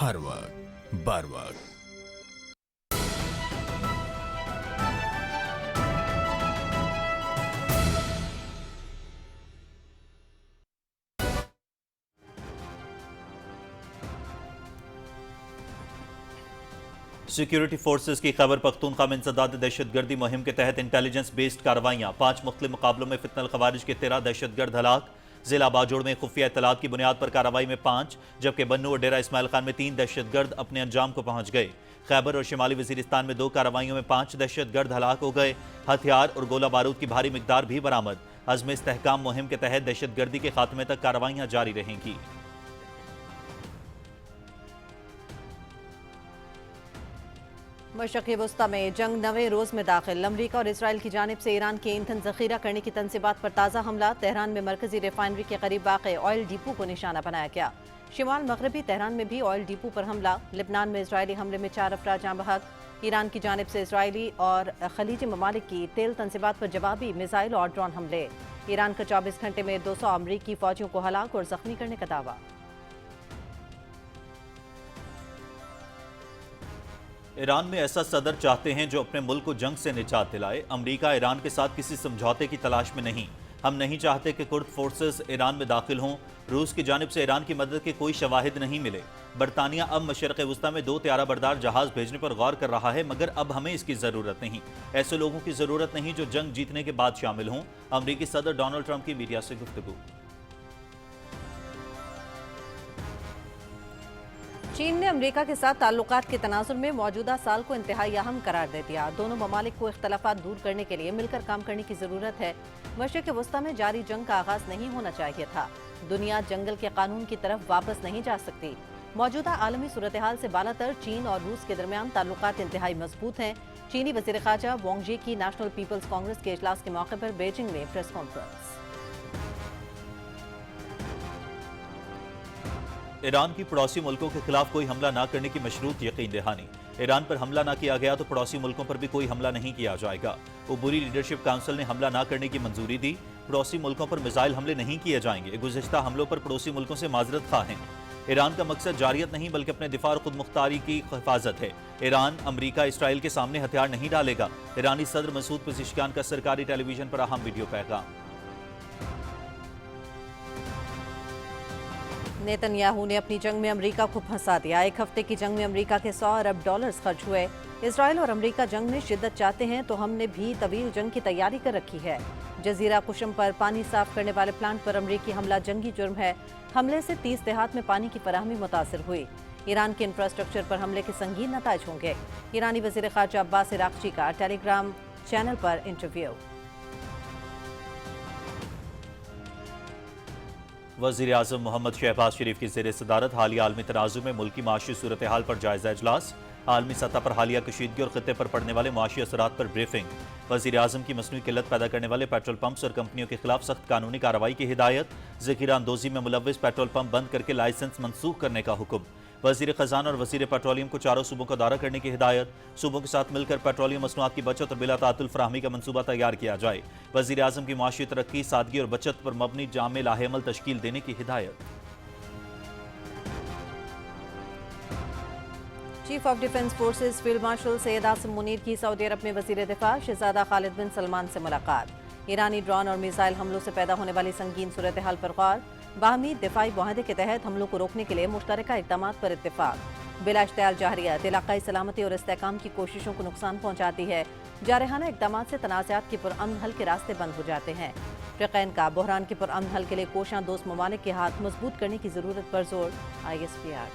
हर वक्त बर वक्त। सिक्योरिटी फोर्सेस की खैबर पख्तूनख्वा में इंसदाद दहशतगर्दी मुहिम के तहत इंटेलिजेंस बेस्ड कार्रवाइयाँ। 5 मुख्तलिफ मुकाबलों में फितनल खवारिज के 13 दहशतगर्द हलाक। जिला बाजोड़ में खुफिया इत्तलात की बुनियाद पर कार्रवाई में 5, जबकि बन्नू और डेरा इस्माइल खान में 3 दहशतगर्द अपने अंजाम को पहुंच गए। खैबर और शिमाली वजीरिस्तान में 2 कार्रवाइयों में 5 दहशतगर्द हलाक हो गए। हथियार और गोला बारूद की भारी मिकदार भी बरामद। अज़्म इस्तेहकाम मुहिम के तहत दहशतगर्दी के खात्मे तक कार्रवाइयाँ जारी रहेंगी। मशरक़ी वस्ता में जंग 9वें रोज में दाखिल। अमरीका और इसराइल की जानिब से ईरान के ईंधन जखीरा करने की तंसीबात पर ताज़ा हमला। तेहरान में मरकजी रिफाइनरी के करीब वाक़े ऑयल डिपो को निशाना बनाया गया। शिमाल मगरबी तेहरान में भी ऑयल डिपो पर हमला। लिबनान में इसराइली हमले में 4 अफराद जाँ बहक। ईरान की जानिब से इसराइली और खलीजी ममालिक की तेल तंसीबात पर जवाबी मिसाइल और ड्रोन हमले। ईरान का 24 घंटे में 200 अमरीकी फौजियों को हलाक और जख्मी करने का दावा। ईरान में ऐसा सदर चाहते हैं जो अपने मुल्क को जंग से निजात दिलाए। अमरीका ईरान के साथ किसी समझौते की तलाश में नहीं। हम नहीं चाहते कि कुर्द फोर्सेस ईरान में दाखिल हों। रूस की जानिब से ईरान की मदद के कोई शवाहिद नहीं मिले। बरतानिया अब मशरक़ वस्ता में 2 त्यारा बरदार जहाज भेजने पर गौर कर रहा है, मगर अब हमें इसकी ज़रूरत नहीं। ऐसे लोगों की ज़रूरत नहीं जो जंग जीतने के बाद शामिल हों। अमरीकी सदर डोनाल्ड ट्रंप की मीडिया से गुफ्तगू। चीन ने अमरीका के साथ ताल्लुकात के तनाजुर में मौजूदा साल को इंतहाई अहम करार दे दिया। दोनों ममालिक को इख्तलाफात दूर करने के लिए मिलकर काम करने की ज़रूरत है। मशरिक़ वस्ता में जारी जंग का आगाज नहीं होना चाहिए था। दुनिया जंगल के कानून की तरफ वापस नहीं जा सकती। मौजूदा आलमी सूरत हाल से बालातर चीन और रूस के दरमियान ताल्लुकात इंतहाई मजबूत हैं। चीनी वज़ीर ख़ारजा वांग यी की नेशनल पीपल्स कांग्रेस के इजलास के मौके पर बीजिंग में प्रेस कॉन्फ्रेंस। ईरान की पड़ोसी मुल्कों के खिलाफ कोई हमला न करने की मशरूत यकीन दहानी। ईरान पर हमला न किया गया तो पड़ोसी मुल्कों पर भी कोई हमला नहीं किया जाएगा। उबूरी लीडरशिप काउंसिल ने हमला न करने की मंजूरी दी। पड़ोसी मुल्कों पर मिसाइल हमले नहीं किए जाएंगे। गुज़िश्ता हमलों पर पड़ोसी मुल्कों से माजरत खा हैं। ईरान का मकसद जारियत नहीं बल्कि अपने दिफा और खुद मुख्तारी की हिफाजत है। ईरान अमरीका इसराइल के सामने हथियार नहीं डालेगा। ईरानी सदर मसूद पेज़ेश्कियान का सरकारी टेलीविजन पर अहम वीडियो पैगाम। नेतन्याहू ने अपनी जंग में अमरीका को फंसा दिया। 1 हफ्ते की जंग में अमरीका के $100 अरब खर्च हुए। इसराइल और अमरीका जंग में शिद्दत चाहते हैं तो हमने भी तवील जंग की तैयारी कर रखी है। जजीरा कुशम पर पानी साफ करने वाले प्लांट पर अमरीकी हमला जंगी जुर्म है। हमले से 30 देहात में पानी की फराहमी मुतासिर हुई। ईरान के इंफ्रास्ट्रक्चर पर हमले के संगीन नताइज होंगे। ईरानी वज़ीर ख़ारजा अब्बास इराक़ची का टेलीग्राम चैनल पर इंटरव्यू। वज़ीर आज़म मोहम्मद शहबाज शरीफ की ज़ेर सदारत हालिया आलमी तनाज़ुर में मुल्की माशी सूरत हाल पर जायज़ा इजलास। आलमी सतह पर हालिया कशीदगी और ख़ित्ते पर पड़ने वाले माशी असरात पर ब्रीफिंग। वज़ीर आज़म की मसनूई किल्लत पैदा करने वाले पेट्रोल पंप्स और कंपनियों के खिलाफ सख्त कानूनी कार्रवाई की हिदायत। ज़ख़ीरा अंदोज़ी में मुलव्विस पेट्रोल पंप बंद करके लाइसेंस मनसूख करने का हुक्म। वज़ीर ख़ज़ाना और वज़ीर पेट्रोलियम को चारों सूबों का दौरा करने की हिदायत। सूबों के साथ मिलकर पेट्रोलियम मसनूआत की बचत और बिला तातुल फराहमी का मनसूबा तैयार किया जाए। वज़ीर आज़म की माशी तरक्की, सादगी और बचत पर मबनी जामे लाहेमल तश्कील देने की हिदायत। Chief of defence forces field marshal Syed Asim Munir की सऊदी अरब में वज़ीर दिफा शहजादा खालिद बिन सलमान से मुलाकात। ईरानी ड्रोन और मिसाइल हमलों से पैदा होने वाली संगीन सूरत हाल पर गौर। बाहमी दिफाई मुआहदे के तहत हमलों को रोकने के लिए मुश्तरका इक़दामात पर इत्तेफाक। बिला इश्तियाल जाहरियत इलाक़ाई सलामती और इस्तेहकाम की कोशिशों को नुकसान पहुँचाती है। जारहाना इक़दामात से तनाज़ात के पुरअमन हल के रास्ते बंद हो जाते हैं। फ़िक़ैन का बहरान के पुरअमन हल के लिए कोशां दोस्त ममालिक के हाथ मजबूत करने की ज़रूरत पर जोर। ISPR।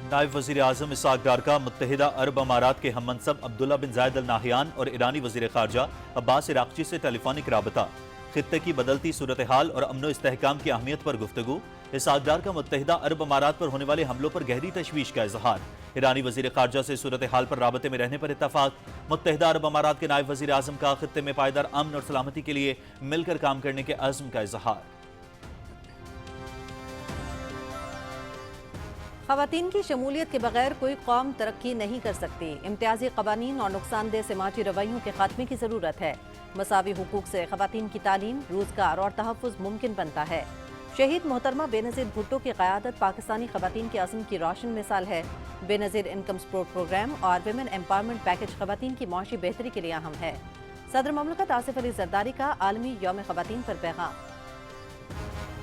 नायब वज़ीर आज़म इसहाक़ डार का मुत्तहिदा अरब अमारात के हम मनसब अब्दुल्ला बिन ज़ायद अल नाहियान और ईरानी वज़ीर ख़ारजा अब्बास इराक़ची से टेलीफोनिक राबता। खित्ते की बदलती सूरत हाल और अमन इस्तेहकाम की अहमियत पर गुफ्तगू। इसहाक़ डार का मुत्तहिदा अरब अमारात पर होने वाले हमलों पर गहरी तशवीश का इजहार। ईरानी वज़ीर ख़ारजा से सूरत हाल पर राबते में रहने पर इत्तफ़ाक़। मुत्तहिदा अरब अमारात के नायब वज़ीर आज़म का खित्ते में पायदार अमन और सलामती के लिए मिलकर काम करने के अज़्म का इजहार। ख़वातीन की शमूलियत के बगैर कोई कौम तरक्की नहीं कर सकती। इम्तियाजी क़वानीन और नुकसानदेह समाजी रवैयों के खात्मे की ज़रूरत है। मसावी हुकूक से ख़वातीन की तालीम, रोज़गार और तहफ़्फ़ुज़ मुमकिन बनता है। शहीद मोहतरमा बेनज़ीर भुट्टो की क़यादत पाकिस्तानी ख़वातीन के अज़्म की रोशन मिसाल है। बेनज़ीर इनकम सपोर्ट प्रोग्राम और विमेन एम्पावरमेंट पैकेज ख़वातीन की मुआशी बेहतरी के लिए अहम है। सदर ममलकत आसिफ अली ज़रदारी का आलमी यौम ख़वातीन पर पैगाम।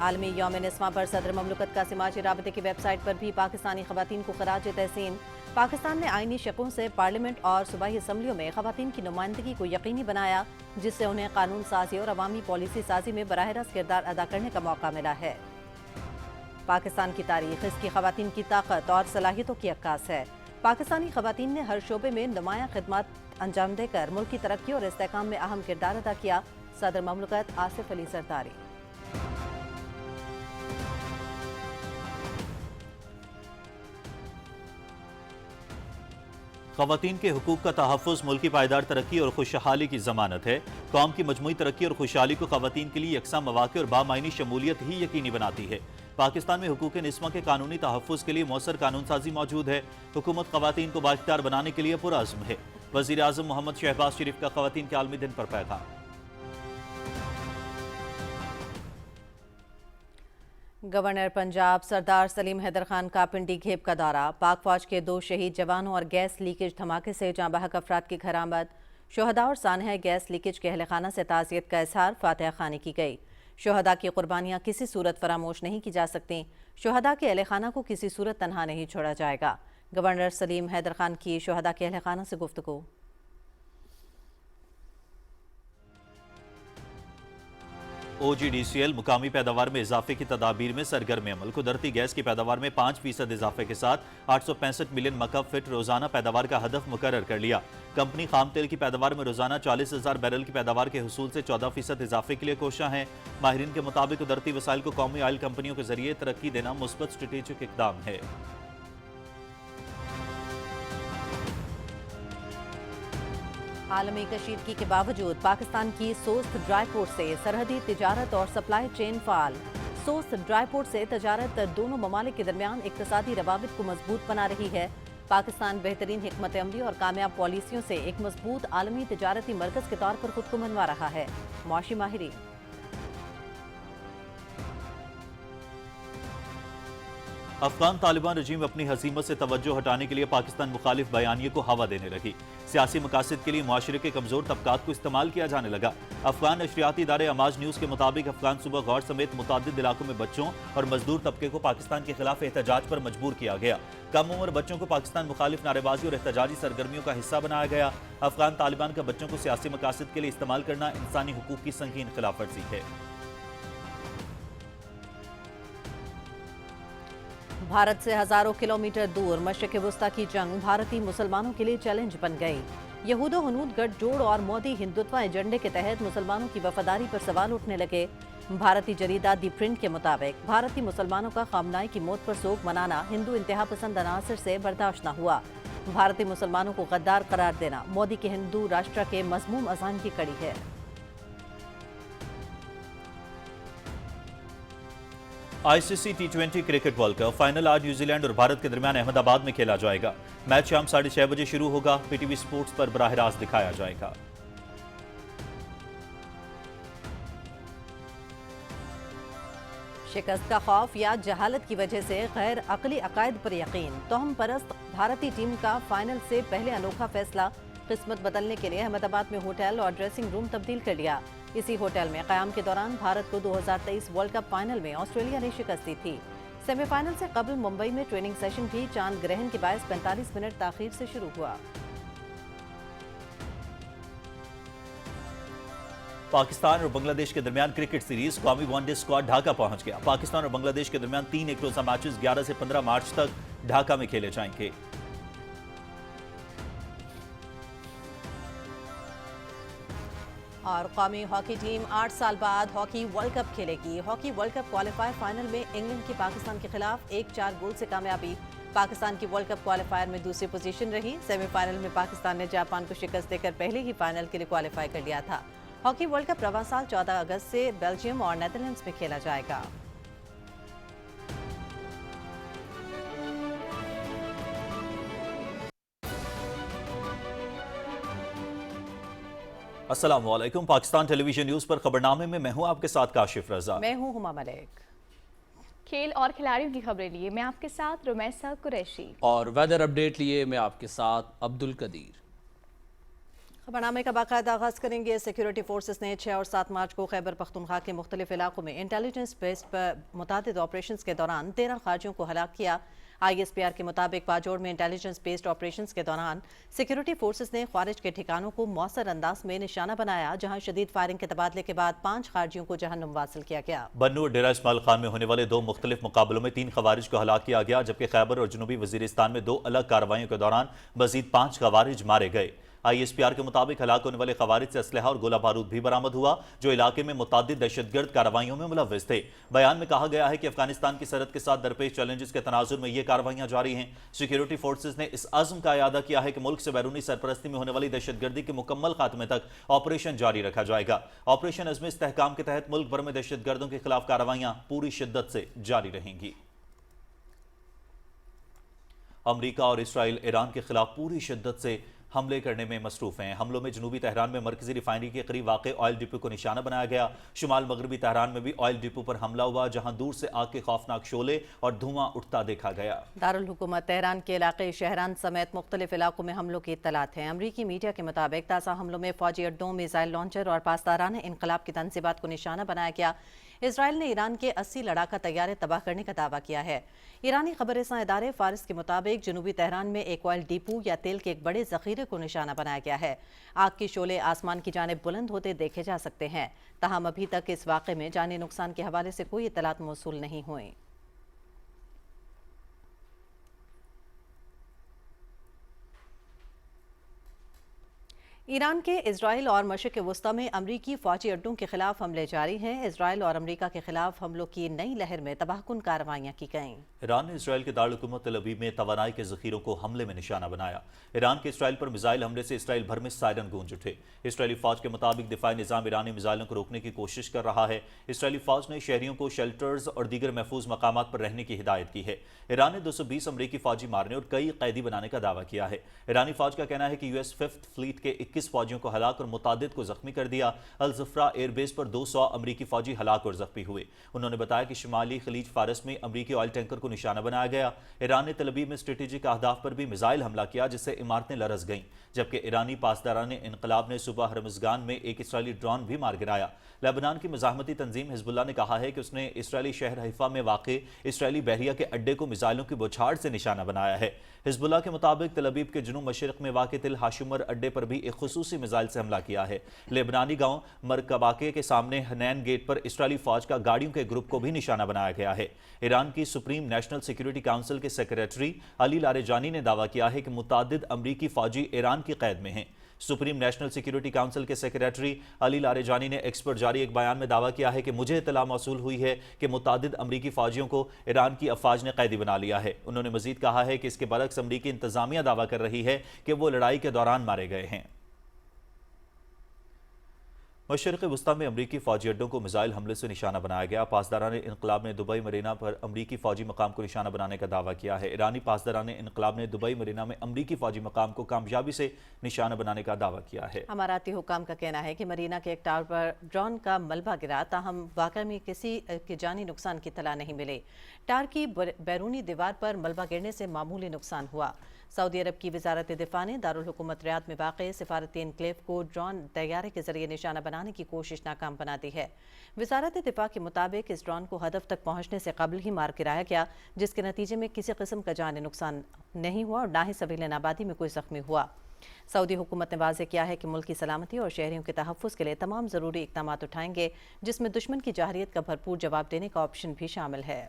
आलमी यौम निस्वां पर सदर ममलकत का समाजी राबते की वेबसाइट पर भी पाकिस्तानी ख़वातीन को खराज तहसीन। पाकिस्तान ने आईनी शकों से पार्लियामेंट और सूबाई असम्बलियों में ख़वातीन की नुमाइंदगी को यकीनी बनाया, जिससे उन्हें कानून साजी और अवामी पॉलिसी साजी में बराह रास्त किरदार अदा करने का मौका मिला है। पाकिस्तान की तारीख इसकी ख़वातीन की ताकत और सलाहियतों की अक्कास है। पाकिस्तानी ख़वातीन ने हर शोबे में नुमायां खिदमत अंजाम देकर मुल्क की तरक्की और इस्तेहकाम में अहम किरदार अदा किया। सदर ममलकत आसिफ अली ज़रदारी। ख़वातीन के हुकूक का तहफ़्फ़ुज़ मुल्क की पायदार तरक्की और खुशहाली की ज़मानत है। कौम की मजमूई तरक्की और खुशहाली को ख़वातीन के लिए यकसा मौक़े और बामायनी शमूलियत ही यकीनी बनाती है। पाकिस्तान में हुकूक निस्वां के कानूनी तहफ़्फ़ुज़ के लिए मौसर कानून साजी मौजूद है। हुकूमत ख़वातीन को बाइख्तियार बनाने के लिए पुरअज़्म है। वज़ीर आज़म मोहम्मद शहबाज शरीफ का ख़वातीन के आलमी दिन पर पैगाम। गवर्नर पंजाब सरदार सलीम हैदर खान का पिंडी घेप का दौरा। पाक फौज के 2 शहीद जवानों और गैस लीकेज धमाके से जाँ बहक अफराद की घर आमद। शोहदा और सानहा गैस लीकेज के अहल खाना से ताज़ियत का इजहार, फातिहा खानी की गई। शोहदा की कुर्बानियाँ किसी सूरत फरामोश नहीं की जा सकती। शोहदा के अहल खाना को किसी सूरत तनहा नहीं छोड़ा जाएगा। गवर्नर सलीम हैदर खान की शोहदा के अहल खाना से गुफ्तगू। OGDCL मुकामी पैदावार में इजाफे की तदाबीर में सरगर्म अमल। कुदरती गैस की पैदावार में 5% इजाफे के साथ 865 मिलियन मकब फिट रोजाना पैदावार का हदफ मुकर्रर कर लिया। कंपनी खाम तेल की पैदावार में रोजाना 40,000 बैरल की पैदावार के हुसूल से 14% इजाफे के लिए कोशा है। माहिरीन के मुताबिक कुदरती वसाइल को कौमी ऑयल कंपनियों के जरिए तरक्की देना मुस्बत स्ट्रेटेजिक इकदाम है। आलमी कशीदगी के बावजूद पाकिस्तान की सोस्त ड्राई पोर्ट से सरहदी तिजारत और सप्लाई चेन फाल। सोस्त ड्राई पोर्ट से तजारत दोनों ममालिक के दरमियान इक्तसादी रवाबित को मजबूत बना रही है। पाकिस्तान बेहतरीन हिकमत अमली और कामयाब पॉलिसियों से एक मजबूत आलमी तिजारती मरकज के तौर पर खुद को मनवा रहा है। मुआशी माहिरीन। अफगान तालिबान रजीम अपनी हसीमत से तवज्जो हटाने के लिए पाकिस्तान मुखालिफ बयानिए को हवा देने लगी। सियासी मकासद के लिए मुआशरे के कमजोर तबकात को इस्तेमाल किया जाने लगा। अफगान नशरियाती इदारे अमाज न्यूज़ के मुताबिक अफगान सूबा गौर समेत मुतादिद इलाकों में बच्चों और मजदूर तबके को पाकिस्तान के खिलाफ एहतजाज पर मजबूर किया गया। कम उम्र बच्चों को पाकिस्तान मुखालिफ नारेबाजी और एहतजाजी सरगर्मियों का हिस्सा बनाया गया। अफगान तालिबान का बच्चों को सियासी मकासद के लिए इस्तेमाल करना इंसानी हुकूक की संगीन खिलाफ वर्जी है। भारत से हजारों किलोमीटर दूर मशरिक़ वस्ता की जंग भारतीय मुसलमानों के लिए चैलेंज बन गई। यहूदो हनूद गठजोड़ और मोदी हिंदुत्व एजेंडे के तहत मुसलमानों की वफादारी पर सवाल उठने लगे। भारतीय जरीदा दी प्रिंट के मुताबिक भारतीय मुसलमानों का खामनाई की मौत पर सोग मनाना हिंदू इंतहा पसंद अनासर से बर्दाश्त न हुआ। भारतीय मुसलमानों को गद्दार करार देना मोदी के हिंदू राष्ट्र के मज़मूम अज़ान की कड़ी है। ICC T20 cricket world cup final आज न्यूजीलैंड और भारत के दरमियान अहमदाबाद में खेला जाएगा। मैच शाम 6:30 बजे शुरू होगा। PTV स्पोर्ट्स पर बराह रास्त दिखाया जाएगा। शिकस्त का खौफ या जहालत की वजह से गैर अकली अकायद पर यकीन। तोहम परस्त भारतीय टीम का फाइनल से पहले अनोखा फैसला। किस्मत बदलने के लिए अहमदाबाद में होटल और ड्रेसिंग रूम तब्दील कर लिया। इसी होटल में क़याम के दौरान भारत को 2023 वर्ल्ड कप फाइनल में ऑस्ट्रेलिया ने शिकस्त दी थी। सेमीफाइनल से कबल मुंबई में ट्रेनिंग सेशन भी चांद ग्रहण के बायस 45 मिनट ताखीर से शुरू हुआ। पाकिस्तान और बांग्लादेश के दरमियान क्रिकेट सीरीज कौमी वनडे स्क्वाड ढाका पहुंच गया। पाकिस्तान और बांग्लादेश के दरमियान 3 एक रोजा मैचेस 11 से 15 मार्च तक ढाका में खेले जाएंगे। और कौमी हॉकी टीम 8 साल बाद हॉकी वर्ल्ड कप खेलेगी। Hockey world cup qualifier final में इंग्लैंड की पाकिस्तान के खिलाफ 1-4 गोल से कामयाबी। पाकिस्तान की वर्ल्ड कप क्वालिफायर में दूसरी पोजीशन रही। सेमीफाइनल में पाकिस्तान ने जापान को शिकस्त देकर पहले ही फाइनल के लिए क्वालिफाई कर लिया था। हॉकी वर्ल्ड कप रवा साल 14 अगस्त से बेल्जियम और नेदरलैंड्स में खेला जाएगा। अस्सलाम वालेकुम। पाकिस्तान टेलीविजन न्यूज पर खबरनामे में मैं हूं आपके साथ काशिफ रजा। मैं हूं हुमा मलिक। खेल और खिलाड़ियों की खबरें लिए मैं आपके साथ रुमैसा कुरैशी और वेदर अपडेट लिए मैं आपके साथ अब्दुल कदीर। खबरनामे का बाकायदा आगाज करेंगे। सिक्योरिटी फोर्सेस ने 6 और 7 मार्च को खैबर पख्तूनख्वा के मुख्तलिफ इलाकों में इंटेलिजेंस बेस्ड पर मुतादिद ऑपरेशंस के दौरान 13 खारजियों को हलाक किया। ISPR के मुताबिक बाजोड़ में इंटेलिजेंस बेस्ड ऑपरेशंस के दौरान सिक्योरिटी फोर्सेस ने ख्वारिज के ठिकानों को मौसर अंदाज में निशाना बनाया, जहां शदीद फायरिंग के तबादले के बाद 5 खारजियों को जहन्नुम वासिल किया गया। बन्नू और डेरा इस्माइल खान में होने वाले 2 मुख्तलिफ मुकाबलों में 3 खवारिज को हलाक किया गया, जबकि खैबर और जनूबी वजीरिस्तान में 2 अलग कार्रवाइयों के दौरान मजीद 5 खवारिज मारे गए। ISPR के मुताबिक हलाक होने वाले खवारिज से असलहा और गोला बारूद भी बरामद हुआ, जो इलाके में मुतादिद दहशतगर्द कार्रवाइयों में मुलव्विस थे। बयान में कहा गया है कि अफगानिस्तान की सरहद के साथ दरपेश चैलेंजेस के तनाजुर में ये कार्रवाइयां जारी हैं। सिक्योरिटी फोर्सेज ने इस अज़्म का इयादा किया है कि मुल्क से बैरूनी सरपरस्ती में होने वाली दहशतगर्दी के मुकम्मल खात्मे तक ऑपरेशन जारी रखा जाएगा। ऑपरेशन अज़्म इस्तेहकाम के तहत मुल्क भर में दहशतगर्दों के खिलाफ कार्रवाइयां पूरी शिद्दत से जारी रहेंगी। अमरीका और इसराइल ईरान के खिलाफ पूरी शिद्दत से हमले करने में मसरूफ हैं। हमलों में जनूबी तेहरान में मरकजी रिफाइनरी के करीब वाक़े ऑयल डिपो को निशाना बनाया गया। शुमाल मगरबी तेहरान में भी ऑयल डिपो पर हमला हुआ, जहां दूर से आग के खौफनाक शोले और धुआं उठता देखा गया। दारुल हुकूमत तेहरान के इलाके शहरान समेत मुख्तलिफ इलाकों में हमलों की इत्तलात हैं। अमरीकी मीडिया के मुताबिक ताज़ा हमलों में फौजी अड्डों, मिसाइल लॉन्चर और पासदाराना इनकलाब की तनसीबात को निशाना बनाया गया। इसराइल ने ईरान के 80 लड़ाका तैयारे तबाह करने का दावा किया है। ईरानी खबरसां इदारे फारिस के मुताबिक जनूबी तेहरान में एक ऑयल डिपो या तेल के एक बड़े जखीरे को निशाना बनाया गया है। आग की शोले आसमान की जानिब बुलंद होते देखे जा सकते हैं। ताहम अभी तक इस वाक़े में जानी नुकसान के हवाले से कोई इत्तलात मौसूल नहीं हुई। ईरान के इजराइल और मशरिक़ वस्ता में अमरीकी फौजी अड्डों के खिलाफ हमले जारी हैं। इजराइल और अमरीका के खिलाफ हमलों की नई लहर में तबाहकुन कार्रवाइयां की गईं। ईरान ने इसराइल के दारुल हुकूमत तेल अवीव में तवानाई के जखीरों को हमले में निशाना बनाया। ईरान के इसराइल पर मिसाइल हमले से इसराइल भर में सायरन गूंज उठे। इसराइली फौज के मुताबिक दिफाई निज़ाम ईरानी मिसाइलों को रोकने की कोशिश कर रहा है। इसराइली फौज ने शहरियों को शेल्टर्स और दीगर महफूज मकामात पर रहने की हिदायत की है। ईरान ने 220 अमरीकी फौजी मारने और कई कैदी बनाने का दावा किया है। ईरानी फौज का कहना है कि US 5th फ्लीट के 21 फौजियों को हलाक और मुतादिद को जख्मी कर दिया। अल ज़फ़रा एयरबेस पर 200 अमरीकी फौजी हलाक और जख्मी हुए। उन्होंने बताया कि शुमाली खलीज फारस में अमरीकी ऑयल टैंकर को निशाना बनाया गया। ईरान ने तेल अवीव में स्ट्रेटेजिक अहदाफ पर भी मिसाइल हमला किया, जिससे इमारतें लरस गईं, जबकि ईरानी पासदारान इनकलाब ने सुबह हरमज़गान में एक इसराइली ड्रोन भी मार गिराया। लेबनान की मज़ाहमती तंजीम हिज़्बुल्लाह ने कहा है कि उसने इसराइली शहर हैफा में वाक़े इसराइली बहरिया के अड्डे को मिसाइलों की बौछार से निशाना बनाया है। हिज़्बुल्लाह के मुताबिक तेल अवीव के जुनूब मशरिक़ में वाक़े तिल हाशुमर अड्डे पर भी एक खुसूसी मिसाइल से हमला किया है। लेबनानी गांव मरकबाके के सामने हनैन गेट पर इसराइली फौज का गाड़ियों के ग्रुप को भी निशाना बनाया गया है। ईरान की सुप्रीम नेशनल सिक्योरिटी काउंसिल के सेक्रेटरी अली लारेजानी ने दावा किया है कि मुतादिद अमरीकी फौजी ईरान की कैद में हैं। सुप्रीम नेशनल सिक्योरिटी काउंसिल के सेक्रेटरी अली लारेजानी ने एक्स पर जारी एक बयान में दावा किया है कि मुझे इत्तला मौसूल हुई है कि मुतादिद अमरीकी फौजियों को ईरान की अफवाज ने कैदी बना लिया है। उन्होंने मजीद कहा है कि इसके बरक्स अमरीकी इंतजामिया दावा कर रही है कि वो लड़ाई के दौरान मारे गए हैं। मशरिक़ वस्ता में अमरीकी फौजी अड्डों को मिसाइल हमले से निशाना बनाया गया। पासदारान इनकलाब ने दुबई मरीना पर अमरीकी फौजी मकाम को निशाना बनाने का दावा किया है। ईरानी पासदारान इनकलाब ने दुबई मरीना में अमरीकी फौजी मकाम को कामयाबी से निशाना बनाने का दावा किया है। अमाराती हुकाम का कहना है कि मरीना के एक टावर पर ड्रोन का मलबा गिरा, ताहम वाक़या में किसी के जानी नुकसान की इत्तला नहीं मिली। टावर की बैरूनी दीवार पर मलबा गिरने से मामूली नुकसान हुआ। सऊदी अरब की वजारत दिफा ने दारुल हुकूमत रियाद में वाक़े सिफारती एनक्लेव को ड्रोन तैयारे के जरिए निशाना बनाने की कोशिश नाकाम बना दी है। वजारत दिफा के मुताबिक इस ड्रोन को हदफ तक पहुंचने से कबल ही मार गिराया गया, जिसके नतीजे में किसी किस्म का जानी नुकसान नहीं हुआ और ना ही सिविलियन आबादी में कोई जख्मी हुआ। सऊदी हुकूमत ने वाज़ेह किया है कि मुल्क की सलामती और शहरियों के तहफ़्फ़ुज़ के लिए तमाम ज़रूरी इक़दाम उठाएंगे, जिसमें दुश्मन की जाहिरियत का भरपूर जवाब देने का ऑप्शन भी शामिल है।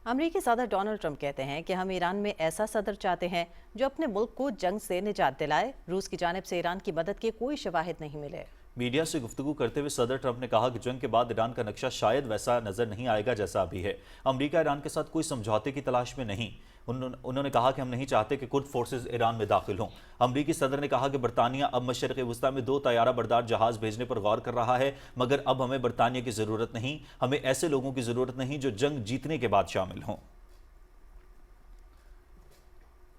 अमरीकी सदर डोनाल्ड ट्रंप कहते हैं कि हम ईरान में ऐसा सदर चाहते हैं जो अपने मुल्क को जंग से निजात दिलाए। रूस की जानिब से ईरान की मदद के कोई शवाहिद नहीं मिले। मीडिया से गुफ्तगू करते हुए सदर ट्रंप ने कहा कि जंग के बाद ईरान का नक्शा शायद वैसा नजर नहीं आएगा जैसा अभी है। अमरीका ईरान के साथ कोई समझौते की तलाश में नहीं। उन्होंने कहा कि हम नहीं चाहते कि कुर्द फोर्सेज ईरान में दाखिल हों। अमरीकी सदर ने कहा कि बरतानिया अब मशरिक़ वस्ता में 2 तैयारा बरदार जहाज भेजने पर गौर कर रहा है, मगर अब हमें बरतानिया की ज़रूरत नहीं, हमें ऐसे लोगों की ज़रूरत नहीं जो जंग जीतने के बाद शामिल हों।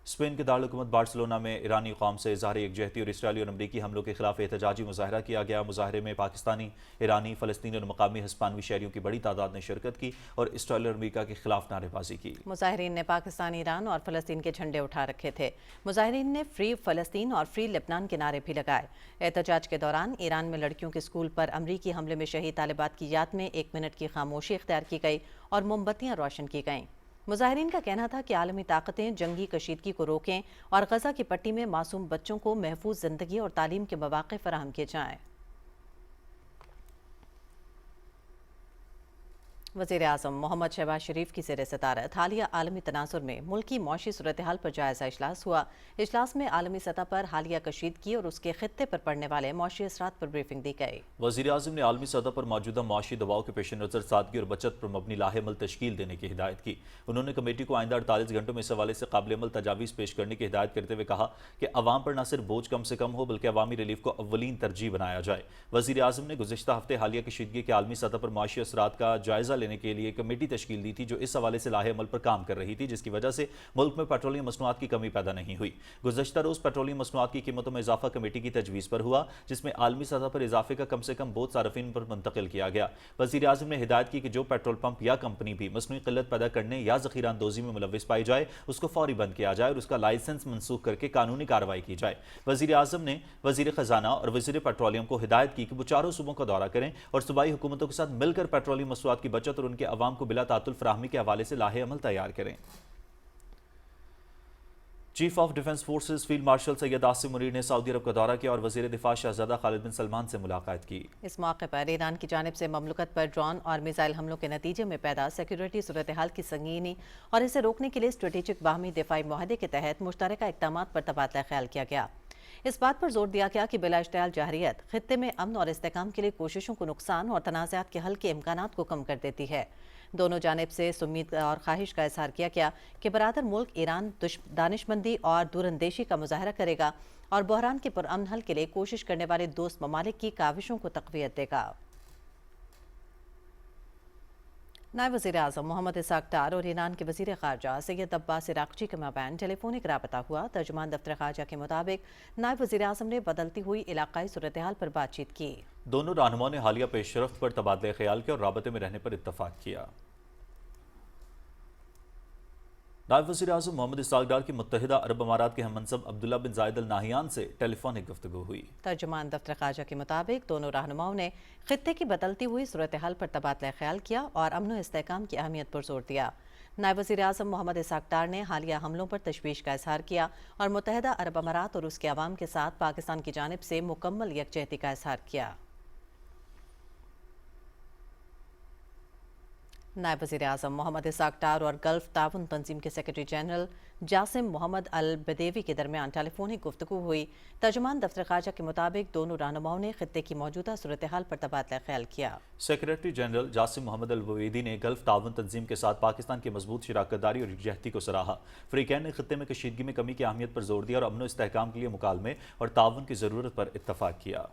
स्पेन के दारुल-हुकूमत बार्सिलोना में ईरानी कौम से इज़हार यकजहती और इसराइली और अमरीकी हमलों के खिलाफ एहतजाजी मुजाहरा किया गया। मुजाहरे में पाकिस्तानी, ईरानी, फ़लस्तीनी और मकामी हिस्पानवी शहरियों की बड़ी तादाद ने शिरकत की और इसराइल और अमरीका के खिलाफ नारेबाजी की। मुजाहिरीन ने पाकिस्तान, ईरान और फ़लस्तीन के झंडे उठा रखे थे। मुजाहिरीन ने फ्री फ़लस्तीन और फ्री लेबनान के नारे भी लगाए। एहतजाज के दौरान ईरान में लड़कियों के स्कूल पर अमरीकी हमले में शहीद तालिबात की याद में 1 मिनट की खामोशी इख्तियार की गई और मोमबत्तियां रोशन की गईं। मुजाहिरीन का कहना था कि आलमी ताकतें जंगी कशीदगी को रोकें और गजा की पट्टी में मासूम बच्चों को महफूज जिंदगी और तालीम के मौक़े फराहम किए जाएं। वज़ीर आज़म मोहम्मद शहबाज शरीफ की ज़ेर सदारत हालिया आलमी तनाज़ुर में मुल्की मौशी सूरत हाल पर जायज़ा इजलास हुआ। इजलास में आलमी सतह पर हालिया कशीदगी और उसके खित्ते पर पड़ने वाले मौशी असरात पर ब्रीफिंग दी गई। वज़ीर आज़म ने आलमी सतह पर मौजूदा मौशी दबाव के पेश नज़र सादगी और बचत पर मबनी लाहेमल तश्कील देने की हिदायत की। उन्होंने कमेटी को आइंदा 48 घंटों में इस हवाले से काबिल अमल तजावीज़ पेश करने की हिदायत करते हुए कहा कि अवाम पर न सिर्फ बोझ कम से कम हो बल्कि अवामी रिलीफ को अव्वलीन तरजीह बनाया जाए। वज़ीर आज़म ने गुज़िश्ता हफ्ते हालिया कशीदगी के आलमी सतह पर मौशी असरात का जायज़ा लेने के लिए कमेटी तश्कील दी थी जो इस हवाले से लाहे अमल पर काम कर रही थी, जिसकी वजह से मुल्क में पेट्रोलियम मसनूआत की कमी पैदा नहीं हुई। गुज़श्ता रोज़ पेट्रोलियम मसनूआत की कीमतों में इजाफा कमेटी की तजवीज़ पर हुआ, जिसमें आलमी सतह पर इजाफे का कम से कम बोझ सार्फिन पर मुंतकिल किया गया। वज़ीर आज़म ने हिदायत की कि जो पेट्रोल पंप या कंपनी भी मसनूई क़िल्लत पैदा करने या ज़ख़ीरा अंदोज़ी में मुलव्विस पाई जाए उसको फौरी बंद किया जाए और उसका लाइसेंस मनसूख करके कानूनी कार्रवाई की जाए। वज़ीर आज़म ने वज़ीर ख़जाना और वज़ीर पेट्रोलियम को हिदायत की कि वो चारों सूबों का दौरा करें और सूबाई हुकूमतों के साथ मिलकर पेट्रोलियम मसनूआत की बचत और उनके अवाम को बिला तातुल फराहमी के हवाले से लाहे अमल तैयार करें। Chief of defence forces field marshal Syed Asim Munir ने सऊदी अरब का दौरा किया और वज़ीर दिफा शहजादा खालिद बिन सलमान से मुलाकात की। इस मौके पर ईरान की जानिब से ममलकत पर ड्रोन और मिसाइल हमलों के नतीजे में पैदा सिक्योरिटी सूरत हाल की संगीनी और इसे रोकने के लिए स्ट्रेटेजिक बाहमी दिफाई मुआहदे के तहत मुश्तरका इक़दामात पर तबादला ख्याल किया गया। इस बात पर जोर दिया गया कि बिला इश्तियाल जाहरियत खित्ते में अमन और इस्तेहकाम के लिए कोशिशों को नुकसान और तनाज़ात के हल के इम्कानात को कम कर देती है। दोनों जानिब से इस उम्मीद और ख्वाहिश का इज़हार किया गया कि बरादर मुल्क ईरान दानिशमंदी और दूरअंदेशी का मुजाहरा करेगा और बहरान के पुरअमन हल के लिए कोशिश करने वाले दोस्त ममालिक की काविशों को तक़वियत देगा। नायब वज़ीर आज़म मोहम्मद इसाक डार और ईरान के वज़ीर ख़ारजा सैयद अब्बास इराक़ची के माबैन टेलीफोनिक राबता हुआ। तर्जुमान दफ्तर ख़ारजा के मुताबिक नायब वज़ीर आज़म ने बदलती हुई इलाक़ाई सूरत हाल पर बातचीत की। दोनों रहनुमाओं ने हालिया पेशरफ्त पर तबादले ख्याल किया और राबते में रहने पर इत्तफाक किया। नायब वज़ीर आज़म मोहम्मद इसाक डार की मुत्तहिदा अरब अमारात के हममनसब अब्दुल्ला बिन ज़ायद अल नाहियान से टेलीफोनिक गुफ्तगू हुई। तर्जुमान दफ्तर ख़ारजा के मुताबिक दोनों रहनुमाओं ने खित्ते की बदलती हुई सूरत हाल पर तबादला ख्याल किया और अमन व इस्तेहकाम की अहमियत पर जोर दिया। नायब वज़ीर आज़म मोहम्मद इसाक डार ने हालिया हमलों पर तशवीश का इज़हार किया और मुत्तहिदा अरब अमारात और उसके अवाम के साथ पाकिस्तान की जानिब से मुकम्मल यकजहती का इज़हार किया। नायब वज़ीर आज़म मोहम्मद इसाक डार और गल्फ ताउन तंजीम के सेक्रेटरी जनरल जासिम मोहम्मद अल बदेवी के दरमियान टेलीफोनिक गुफ्तगू हुई। तर्जुमान दफ्तर ख़ारजा के मुताबिक दोनों रहनुमाओं ने खित्ते की मौजूदा सूरत हाल पर तबादला ख्याल किया। सेक्रेटरी जनरल जासिम मोहम्मद अल बवेदी ने गल्फ ताउन तंजीम के साथ पाकिस्तान की मजबूत शराकतदारी और यकजहती को सराहा। फ़रीक़ैन ने खित्ते में कशीदगी में कमी की अहमियत पर जोर दिया और अमन व इस्तेहकाम के लिए मुकालमे और ताउन की ज़रूरत पर इत्तफाक किया।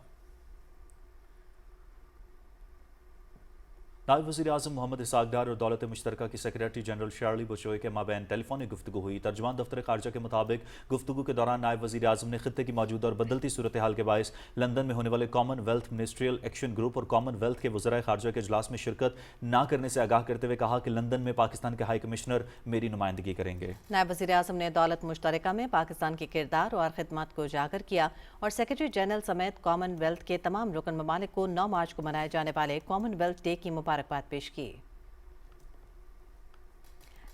नायब वज़ीर आज़म मोहम्मद इसाक डार और दौलत मुश्तरका की सेक्रेटरी जनरल शार्ली बुशोई के माबैन टेलीफोनिक गुफ्तगू हुई। तर्जुमान दफ्तर ख़ारजा के मुताबिक गुफ्तगू के दौरान नायब वज़ीर आज़म ने खित्ते की मौजूदा और बदलती सूरत हाल के बायस लंदन में होने वाले कॉमनवेल्थ मिनिस्ट्रियल एक्शन ग्रुप और कॉमनवेल्थ के वज़राए ख़ारजा के इजलास में शिरकत न करने से आगाह करते हुए कहा कि लंदन में पाकिस्तान के हाई कमिश्नर मेरी नुमाइंदगी करेंगे। नायब वज़ीर आज़म ने दौलत मुश्तरका में पाकिस्तान के किरदार और खिदमत को उजागर किया और सेक्रेटरी जनरल समेत कॉमनवेल्थ के तमाम रुकन ममालिक को 9 मार्च को मनाए जाने वाले कॉमनवेल्थ डे की मुबारकबाद पेश की।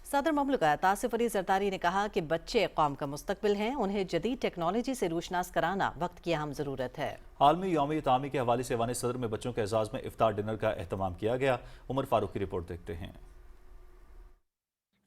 सदर ममलकत आसिफ अली जरदारी ने कहा कि बच्चे कौम का मुस्तकबिल हैं, उन्हें जदीद टेक्नोलॉजी से रोशनास कराना वक्त की अहम ज़रूरत है। आलमी यौम तामी के हवाले से ऐवान सदर में बच्चों के एजाज़ में इफ्तार डिनर का एहतमाम किया गया। उमर फारूक की रिपोर्ट देखते हैं।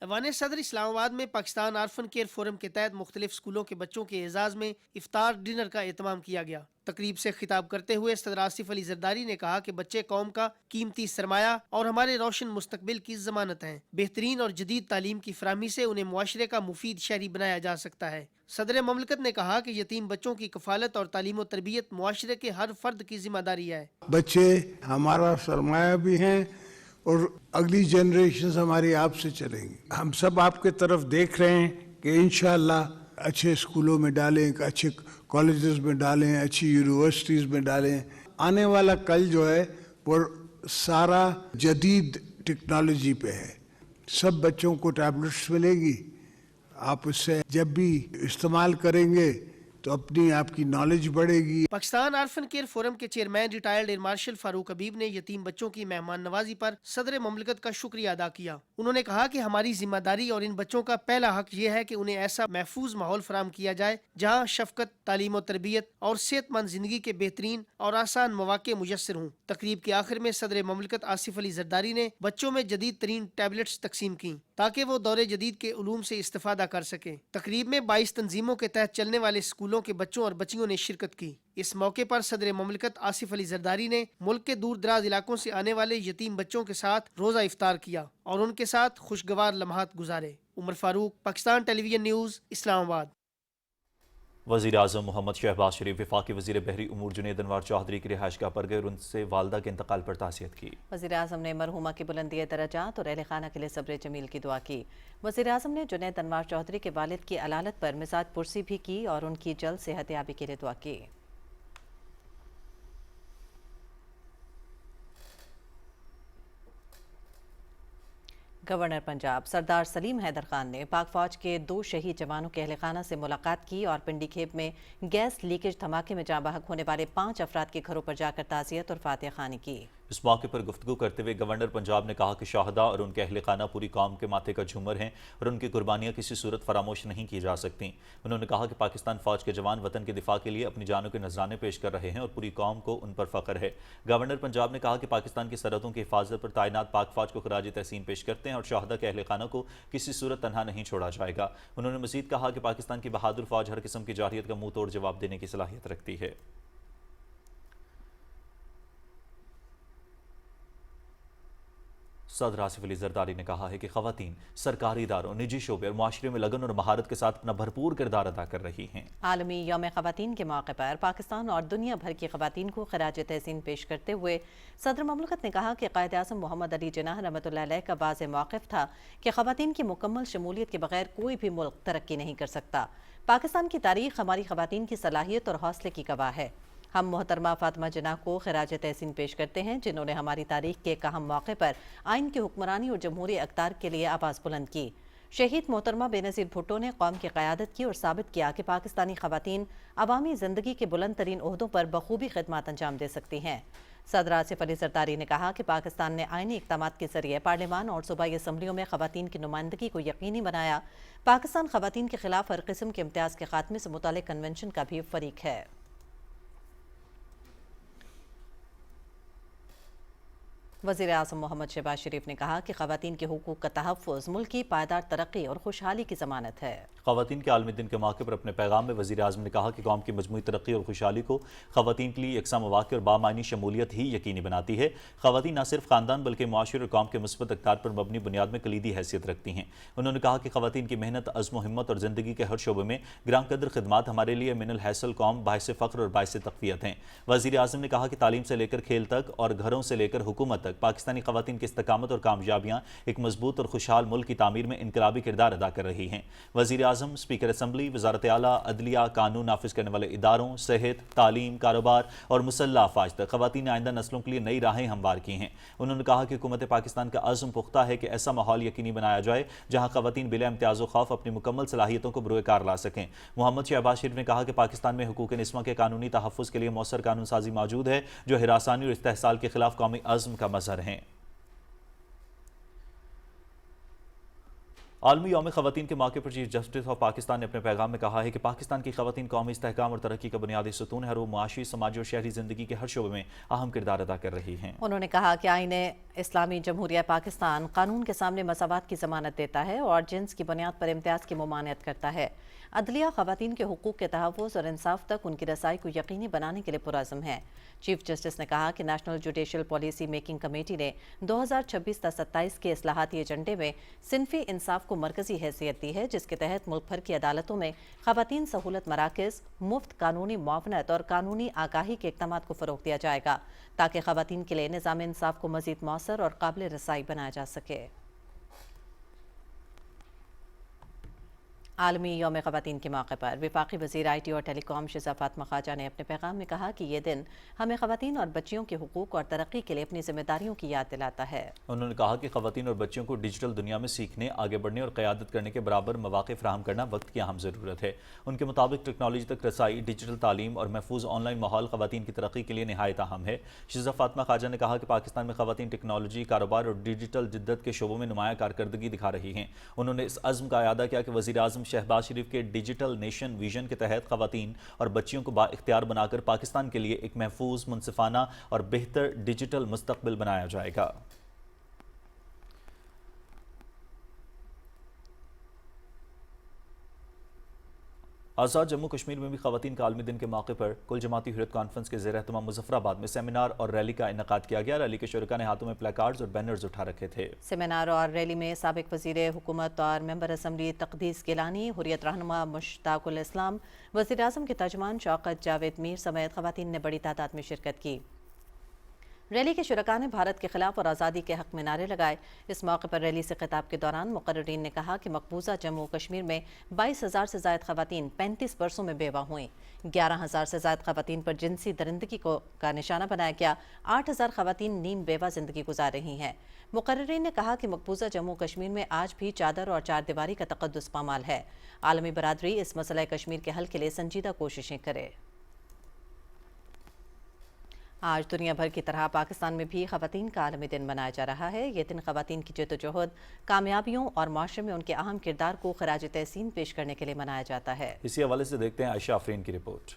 ऐवान सदर इस्लामाबाद में पाकिस्तान आर्फन केयर फोरम के तहत मुख्तलिफ स्कूलों के बच्चों के एजाज़ में इफ्तार डिनर का एहतमाम किया गया। तकरीब से खिताब करते हुए सदर आसिफ अली जरदारी ने कहा कि बच्चे कौम का कीमती सरमाया और हमारे रोशन मुस्तकबिल की जमानत हैं। बेहतरीन और जदीद तालीम की फराहमी से उन्हें मुआशरे का मुफीद शहरी बनाया जा सकता है। सदर ममलकत ने कहा कि यतीम बच्चों की कफालत और तालीम और तरबियत मुआशरे के हर फर्द की जिम्मेदारी है। बच्चे हमारा सरमाया भी हैं और अगली जनरेशन हमारी आपसे चलेंगी। हम सब आपके तरफ देख रहे हैं कि इंशाल्लाह अच्छे स्कूलों में डालें, अच्छे कॉलेजेस में डालें, अच्छी यूनिवर्सिटीज़ में डालें। आने वाला कल जो है वो सारा जदीद टेक्नोलॉजी पे है। सब बच्चों को टैबलेट्स मिलेगी, आप उससे जब भी इस्तेमाल करेंगे तो अपनी आपकी नॉलेज बढ़ेगी। पाकिस्तान आर्फन केयर फोरम के chairman retired air marshal Farooq Habib ने यतीम बच्चों की मेहमान नवाजी पर सदर ममलकत का शुक्रिया अदा किया। उन्होंने कहा कि हमारी जिम्मेदारी और इन बच्चों का पहला हक ये है कि उन्हें ऐसा महफूज माहौल फराम किया जाए जहाँ शफकत, तालीम और तरबियत और सेहतमंद जिंदगी के बेहतरीन और आसान मौके मुयस्सर हों। तकरीब के आखिर में सदर ममलकत आसिफ अली जरदारी ने बच्चों में जदीद तरीन टैबलेट्स तकसीम की ताकि वो दौरे जदीद के उलूम से इस्तेफादा कर सकें। तकरीब में 22 तंजीमों के तहत चलने वाले स्कूलों के बच्चों और बच्चियों ने शिरकत की। इस मौके पर सदर ममलकत आसिफ अली जरदारी ने मुल्क के दूर दराज इलाकों से आने वाले यतीम बच्चों के साथ रोजा इफ्तार किया और उनके साथ खुशगवार लम्हात गुजारे। Umar Farooq, Pakistan television news, Islamabad. वज़ीर आज़म मोहम्मद शहबाज शरीफ वफाकी वज़ीर बहरी उमूर जुनैद अनवर चौधरी की रिहाइश गाह पर गए और उनसे वालदा के इंतकाल पर ताज़ियत की। वज़ीर आज़म ने मरहुमा की बुलंदी दरजात और अहले खाना के लिए सब्र जमील की दुआ की। वज़ीर आज़म ने जुनैद अनवर चौधरी के वालिद की अलालत पर मिजाज पुरसी भी की और उनकी जल्द सेहतयाबी के लिए दुआ की। गवर्नर पंजाब सरदार सलीम हैदर खान ने पाक फौज के 2 शहीद जवानों के अहले खाना से मुलाकात की और पिंडी खेप में गैस लीकेज धमाके में जाँ बहक होने वाले 5 अफराद के घरों पर जाकर ताज़ियत और फातिहा खानी की। इस मौके पर गुफ्तगू करते हुए गवर्नर पंजाब ने कहा कि शहादा और उनके अहले खाना पूरी कौम के माथे का झूमर हैं और उनकी कुर्बानियाँ किसी सूरत फरामोश नहीं की जा सकती। उन्होंने कहा कि पाकिस्तान फौज के जवान वतन के दिफा के लिए अपनी जानों के नजराने पेश कर रहे हैं और पूरी कौम को उन पर फख्र है। गवर्नर पंजाब ने कहा कि पाकिस्तान की सरहदों की हिफाजत पर तैनात पाक फौज को खराज तहसीन पेश करते हैं और शहादा के अहले खाना को किसी सूरत तनहा नहीं छोड़ा जाएगा। उन्होंने मजीद कहा कि पाकिस्तान की बहादुर फौज हर किस्म की जारहियत का मुंह तोड़ जवाब देने की सलाहियत रखती है। सदर आसिफ अली जरदारी ने कहा है कि खवातीन सरकारी इदारों, निजी शोबे और मुआशरे में लगन और महारत के साथ अपना भरपूर किरदार अदा कर रही हैं। आलमी यौम खवातीन के मौके पर पाकिस्तान और दुनिया भर की खवातीन को खराज तहसीन पेश करते हुए सदर ममलकत ने कहा कि कायद आज़म मोहम्मद अली जिन्नाह रहमतुल्लाह अलैह का वाज़े मौक़िफ़ था कि खवातीन की मुकम्मल शमूलियत के बगैर कोई भी मुल्क तरक्की नहीं कर सकता। पाकिस्तान की तारीख हमारी खवातीन की सलाहियत और हौसले की गवाह है। हम मोहतरमा फातिमा जिन्नाह को खराज तहसीन पेश करते हैं जिन्होंने हमारी तारीख के एक अहम मौके पर आइन की हुक्मरानी और जमहूरी अख्तार के लिए आवाज़ बुलंद की। शहीद मोहतरमा बेनज़ीर भुट्टो ने कौम की क़यादत की और साबित किया कि पाकिस्तानी ख़वातीन अवामी ज़िंदगी के बुलंद तरीन ओहदों पर बखूबी खिदमत अंजाम दे सकती हैं। सदर आसिफ अली जरदारी ने कहा कि पाकिस्तान ने आइनी इक़दामात के जरिए पार्लियामान और सूबाई असम्बलियों में ख़वातीन की नुमाइंदगी को यकीनी बनाया। पाकिस्तान ख़वातीन के खिलाफ हर किस्म के इम्तियाज़ के खात्मे से मुताल्लिक़ कन्वेंशन का भी फरीक है। वज़ीर आज़म मोहम्मद शहबाज शरीफ ने कहा कि ख़वातीन के हुकूक़ का तहफ़्फ़ुज़ मुल्क की पायदार तरक्की और खुशहाली की ज़मानत है। ख़वातीन के आलमी दिन के मौके पर अपने पैगाम में वज़ीर आज़म ने कहा कि कौम की मजमूई तरक्की और खुशहाली को ख़वातीन के लिए यकसा मौक़े और बामायनी शमूलियत ही यकीनी बनाती है। ख़वातीन न सिर्फ ख़ानदान बल्कि मुआशरे और कौम के मुस्बत अक़दार पर मबनी बुनियाद में कलीदी हैसियत रखती हैं। उन्होंने कहा कि ख़वातीन की मेहनत, अज़्म हिम्मत और ज़िंदगी के हर शोबे में ग्रां कदर खिदमात हमारे लिए मिनल हैसल कौम बाइस फ़ख्र और बाइस तक़वियत हैं। वज़ीर आज़म ने कहा कि तालीम से लेकर खेल तक और घरों से लेकर हुकूमत तक पाकिस्तानी ख़वातीन की इस्तकामत और कामयाबियाँ एक मजबूत और खुशहाल मुल्क की तामीर में इनकलाबी किरदार अदा कर रही हैं। वज़ीर आज़म, स्पीकर असम्बली, वज़ारत आला, अदलिया, कानून नाफिज करने वाले इदारों, सेहत, तालीम, कारोबार और मुसल्लह अफवाज तक ख़वातीन आइंदा नस्लों के लिए नई राहें हमवार की हैं। उन्होंने कहा कि हुकूमत पाकिस्तान का अज़्म पुख्ता है कि ऐसा माहौल यकीनी बनाया जाए जहाँ ख़वातीन बिला इम्तियाज़ व खौफ अपनी मुकम्मल सलाहियतों को बरूए कार ला सकें। मोहम्मद शहबाज शरीफ ने कहा कि पाकिस्तान में हुकूक़ निस्वां के कानूनी तहफ़्फ़ुज़ के लिए मौसर कानून साजी मौजूद है जो हिरासानी और इस्तेहसाल के खिलाफ कौमी अज़्म का मज़हर हैं। आलमी यौम ख़वातीन के मौके पर चीफ जस्टिस ऑफ पाकिस्तान ने अपने पैगाम में कहा है कि पाकिस्तान की ख़वातीन कौमी इस्तेहकाम और तरक्की का बुनियादी सतून है और वो मुआशी, समाजी और शहरी ज़िंदगी के हर शोबे में अहम किरदार अदा कर रही हैं। उन्होंने कहा कि आईने इस्लामी जमहूरिया पाकिस्तान कानून के सामने मसावात की ज़मानत देता है और जिन्स की बुनियाद पर इम्तियाज़ की ममानियत करता है। अदलिया ख़वातीन के हुकूक़ के तहफ़्फ़ुज़ और इंसाफ तक उनकी रसाई को यकीनी बनाने के लिए पुरअज़्म है। चीफ जस्टिस ने कहा कि national judicial policy making committee ने 2026-27 के इस्लाहाती एजेंडे में सिनफी इंसाफ को मरकजी हैसियत दी है, जिसके तहत मुल्क भर की अदालतों में ख़वातीन सहूलत मराकज़, मुफ्त कानूनी मुआवनत और कानूनी आगाही के इक़दामात को फ़रोग़ दिया जाएगा ताकि ख़वातीन के लिए निज़ाम इंसाफ को मज़ीद मौसर और काबिल रसाई बनाया जा सके। عالمی یوم خواتین کے موقع پر وفاقی وزیر IT اور ٹیلی کام شہزاد فاطمہ خواجہ نے اپنے پیغام میں کہا کہ یہ دن ہمیں خواتین اور بچیوں کے حقوق اور ترقی کے لیے اپنی ذمہ داریوں کی یاد دلاتا ہے۔ انہوں نے کہا کہ خواتین اور بچیوں کو ڈیجیٹل دنیا میں سیکھنے، آگے بڑھنے اور قیادت کرنے کے برابر مواقع فراہم کرنا وقت کی اہم ضرورت ہے۔ ان کے مطابق ٹیکنالوجی تک رسائی، ڈیجیٹل تعلیم اور محفوظ آن لائن ماحول خواتین کی ترقی کے لیے نہایت اہم ہے۔ شہزاد فاطمہ خواجہ نے کہا کہ پاکستان میں خواتین ٹیکنالوجی، کاروبار اور ڈیجیٹل جدت کے شعبوں میں نمایاں کارکردگی دکھا رہی ہیں۔ انہوں نے اس عزم کا اعادہ کیا کہ وزیر اعظم شہباز شریف کے ڈیجیٹل نیشن ویژن کے تحت خواتین اور بچیوں کو با اختیار بنا کر پاکستان کے لیے ایک محفوظ، منصفانہ اور بہتر ڈیجیٹل مستقبل بنایا جائے گا۔ آزاد جموں کشمیر میں بھی خواتین کا عالمی دن کے موقع پر کل جماعتی حریت کانفرنس کے زیر اہتمام مظفر آباد میں سیمینار اور ریلی کا انعقاد کیا گیا۔ ریلی کے شرکاء نے ہاتھوں میں پلے کارڈز اور بینرز اٹھا رکھے تھے۔ سیمینار اور ریلی میں سابق وزیر حکومت اور ممبر اسمبلی تقدیس گیلانی، حریت رہنما مشتاق الاسلام، وزیر اعظم کے ترجمان شوکت جاوید میر سمیت خواتین نے بڑی تعداد میں شرکت کی۔ ریلی کے شرکاء نے بھارت کے خلاف اور آزادی کے حق میں نعرے لگائے۔ اس موقع پر ریلی سے خطاب کے دوران مقررین نے کہا کہ مقبوضہ جموں کشمیر میں 22,000 سے زائد خواتین 35 برسوں میں بیوہ ہوئیں، 11,000 سے زائد خواتین پر جنسی درندگی کا نشانہ بنایا گیا، 8,000 خواتین نیم بیوہ زندگی گزار رہی ہیں۔ مقررین نے کہا کہ مقبوضہ جموں کشمیر میں آج بھی چادر اور چار دیواری کا تقدس پامال ہے۔ عالمی برادری اس مسئلہ کشمیر کے حل کے لیے سنجیدہ کوششیں کرے۔ آج دنیا بھر کی طرح پاکستان میں بھی خواتین کا عالمی دن منایا جا رہا ہے۔ یہ دن خواتین کی جدوجہد، کامیابیوں اور معاشرے میں ان کے اہم کردار کو خراج تحسین پیش کرنے کے لیے منایا جاتا ہے۔ اسی حوالے سے دیکھتے ہیں عائشہ آفرین کی رپورٹ۔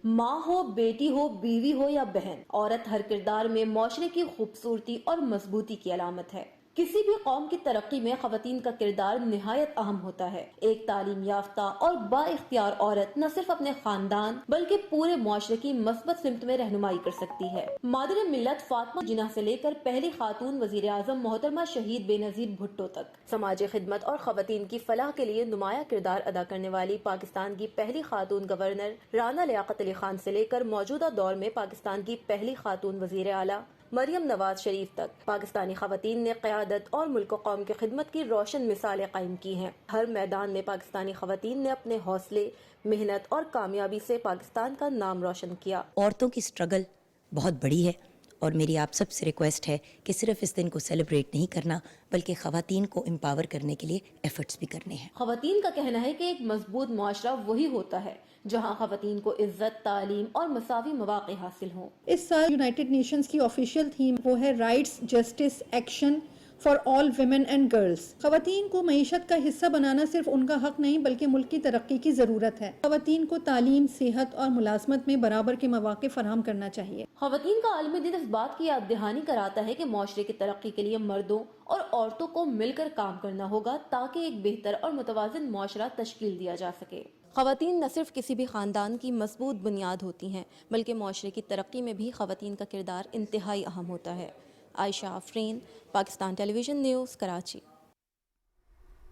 ماں ہو، بیٹی ہو، بیوی ہو یا بہن، عورت ہر کردار میں معاشرے کی خوبصورتی اور مضبوطی کی علامت ہے۔ کسی بھی قوم کی ترقی میں خواتین کا کردار نہایت اہم ہوتا ہے۔ ایک تعلیم یافتہ اور با اختیار عورت نہ صرف اپنے خاندان بلکہ پورے معاشرے کی مثبت سمت میں رہنمائی کر سکتی ہے۔ مادر ملت فاطمہ جناح سے لے کر پہلی خاتون وزیر اعظم محترمہ شہید بے نظیر بھٹو تک سماجی خدمت اور خواتین کی فلاح کے لیے نمایاں کردار ادا کرنے والی پاکستان کی پہلی خاتون گورنر رانا لیاقت علی خان سے لے کر موجودہ دور میں پاکستان کی پہلی خاتون وزیر اعلیٰ مریم نواز شریف تک پاکستانی خواتین نے قیادت اور ملک و قوم کی خدمت کی روشن مثالیں قائم کی ہیں۔ ہر میدان میں پاکستانی خواتین نے اپنے حوصلے، محنت اور کامیابی سے پاکستان کا نام روشن کیا۔ عورتوں کی سٹرگل بہت بڑی ہے اور میری آپ سب سے ریکویسٹ ہے کہ صرف اس دن کو سیلیبریٹ نہیں کرنا بلکہ خواتین کو امپاور کرنے کے لیے ایفرٹس بھی کرنے ہیں۔ خواتین کا کہنا ہے کہ ایک مضبوط معاشرہ وہی ہوتا ہے جہاں خواتین کو عزت، تعلیم اور مساوی مواقع حاصل ہوں۔ اس سال یونائٹڈ نیشنز کی آفیشیل تھیم وہ ہے rights, justice, action for all women and girls. خواتین کو معیشت کا حصہ بنانا صرف ان کا حق نہیں بلکہ ملک کی ترقی کی ضرورت ہے۔ خواتین کو تعلیم، صحت اور ملازمت میں برابر کے مواقع فراہم کرنا چاہیے۔ خواتین کا عالمی دن اس بات کی یاد دہانی کراتا ہے کہ معاشرے کی ترقی کے لیے مردوں اور عورتوں کو مل کر کام کرنا ہوگا تاکہ ایک بہتر اور متوازن معاشرہ تشکیل دیا جا سکے۔ خواتین نہ صرف کسی بھی خاندان کی مضبوط بنیاد ہوتی ہیں بلکہ معاشرے کی ترقی میں بھی خواتین کا کردار انتہائی اہم ہوتا ہے۔ عائشہ آفرین، پاکستان ٹیلی ویژن نیوز، کراچی۔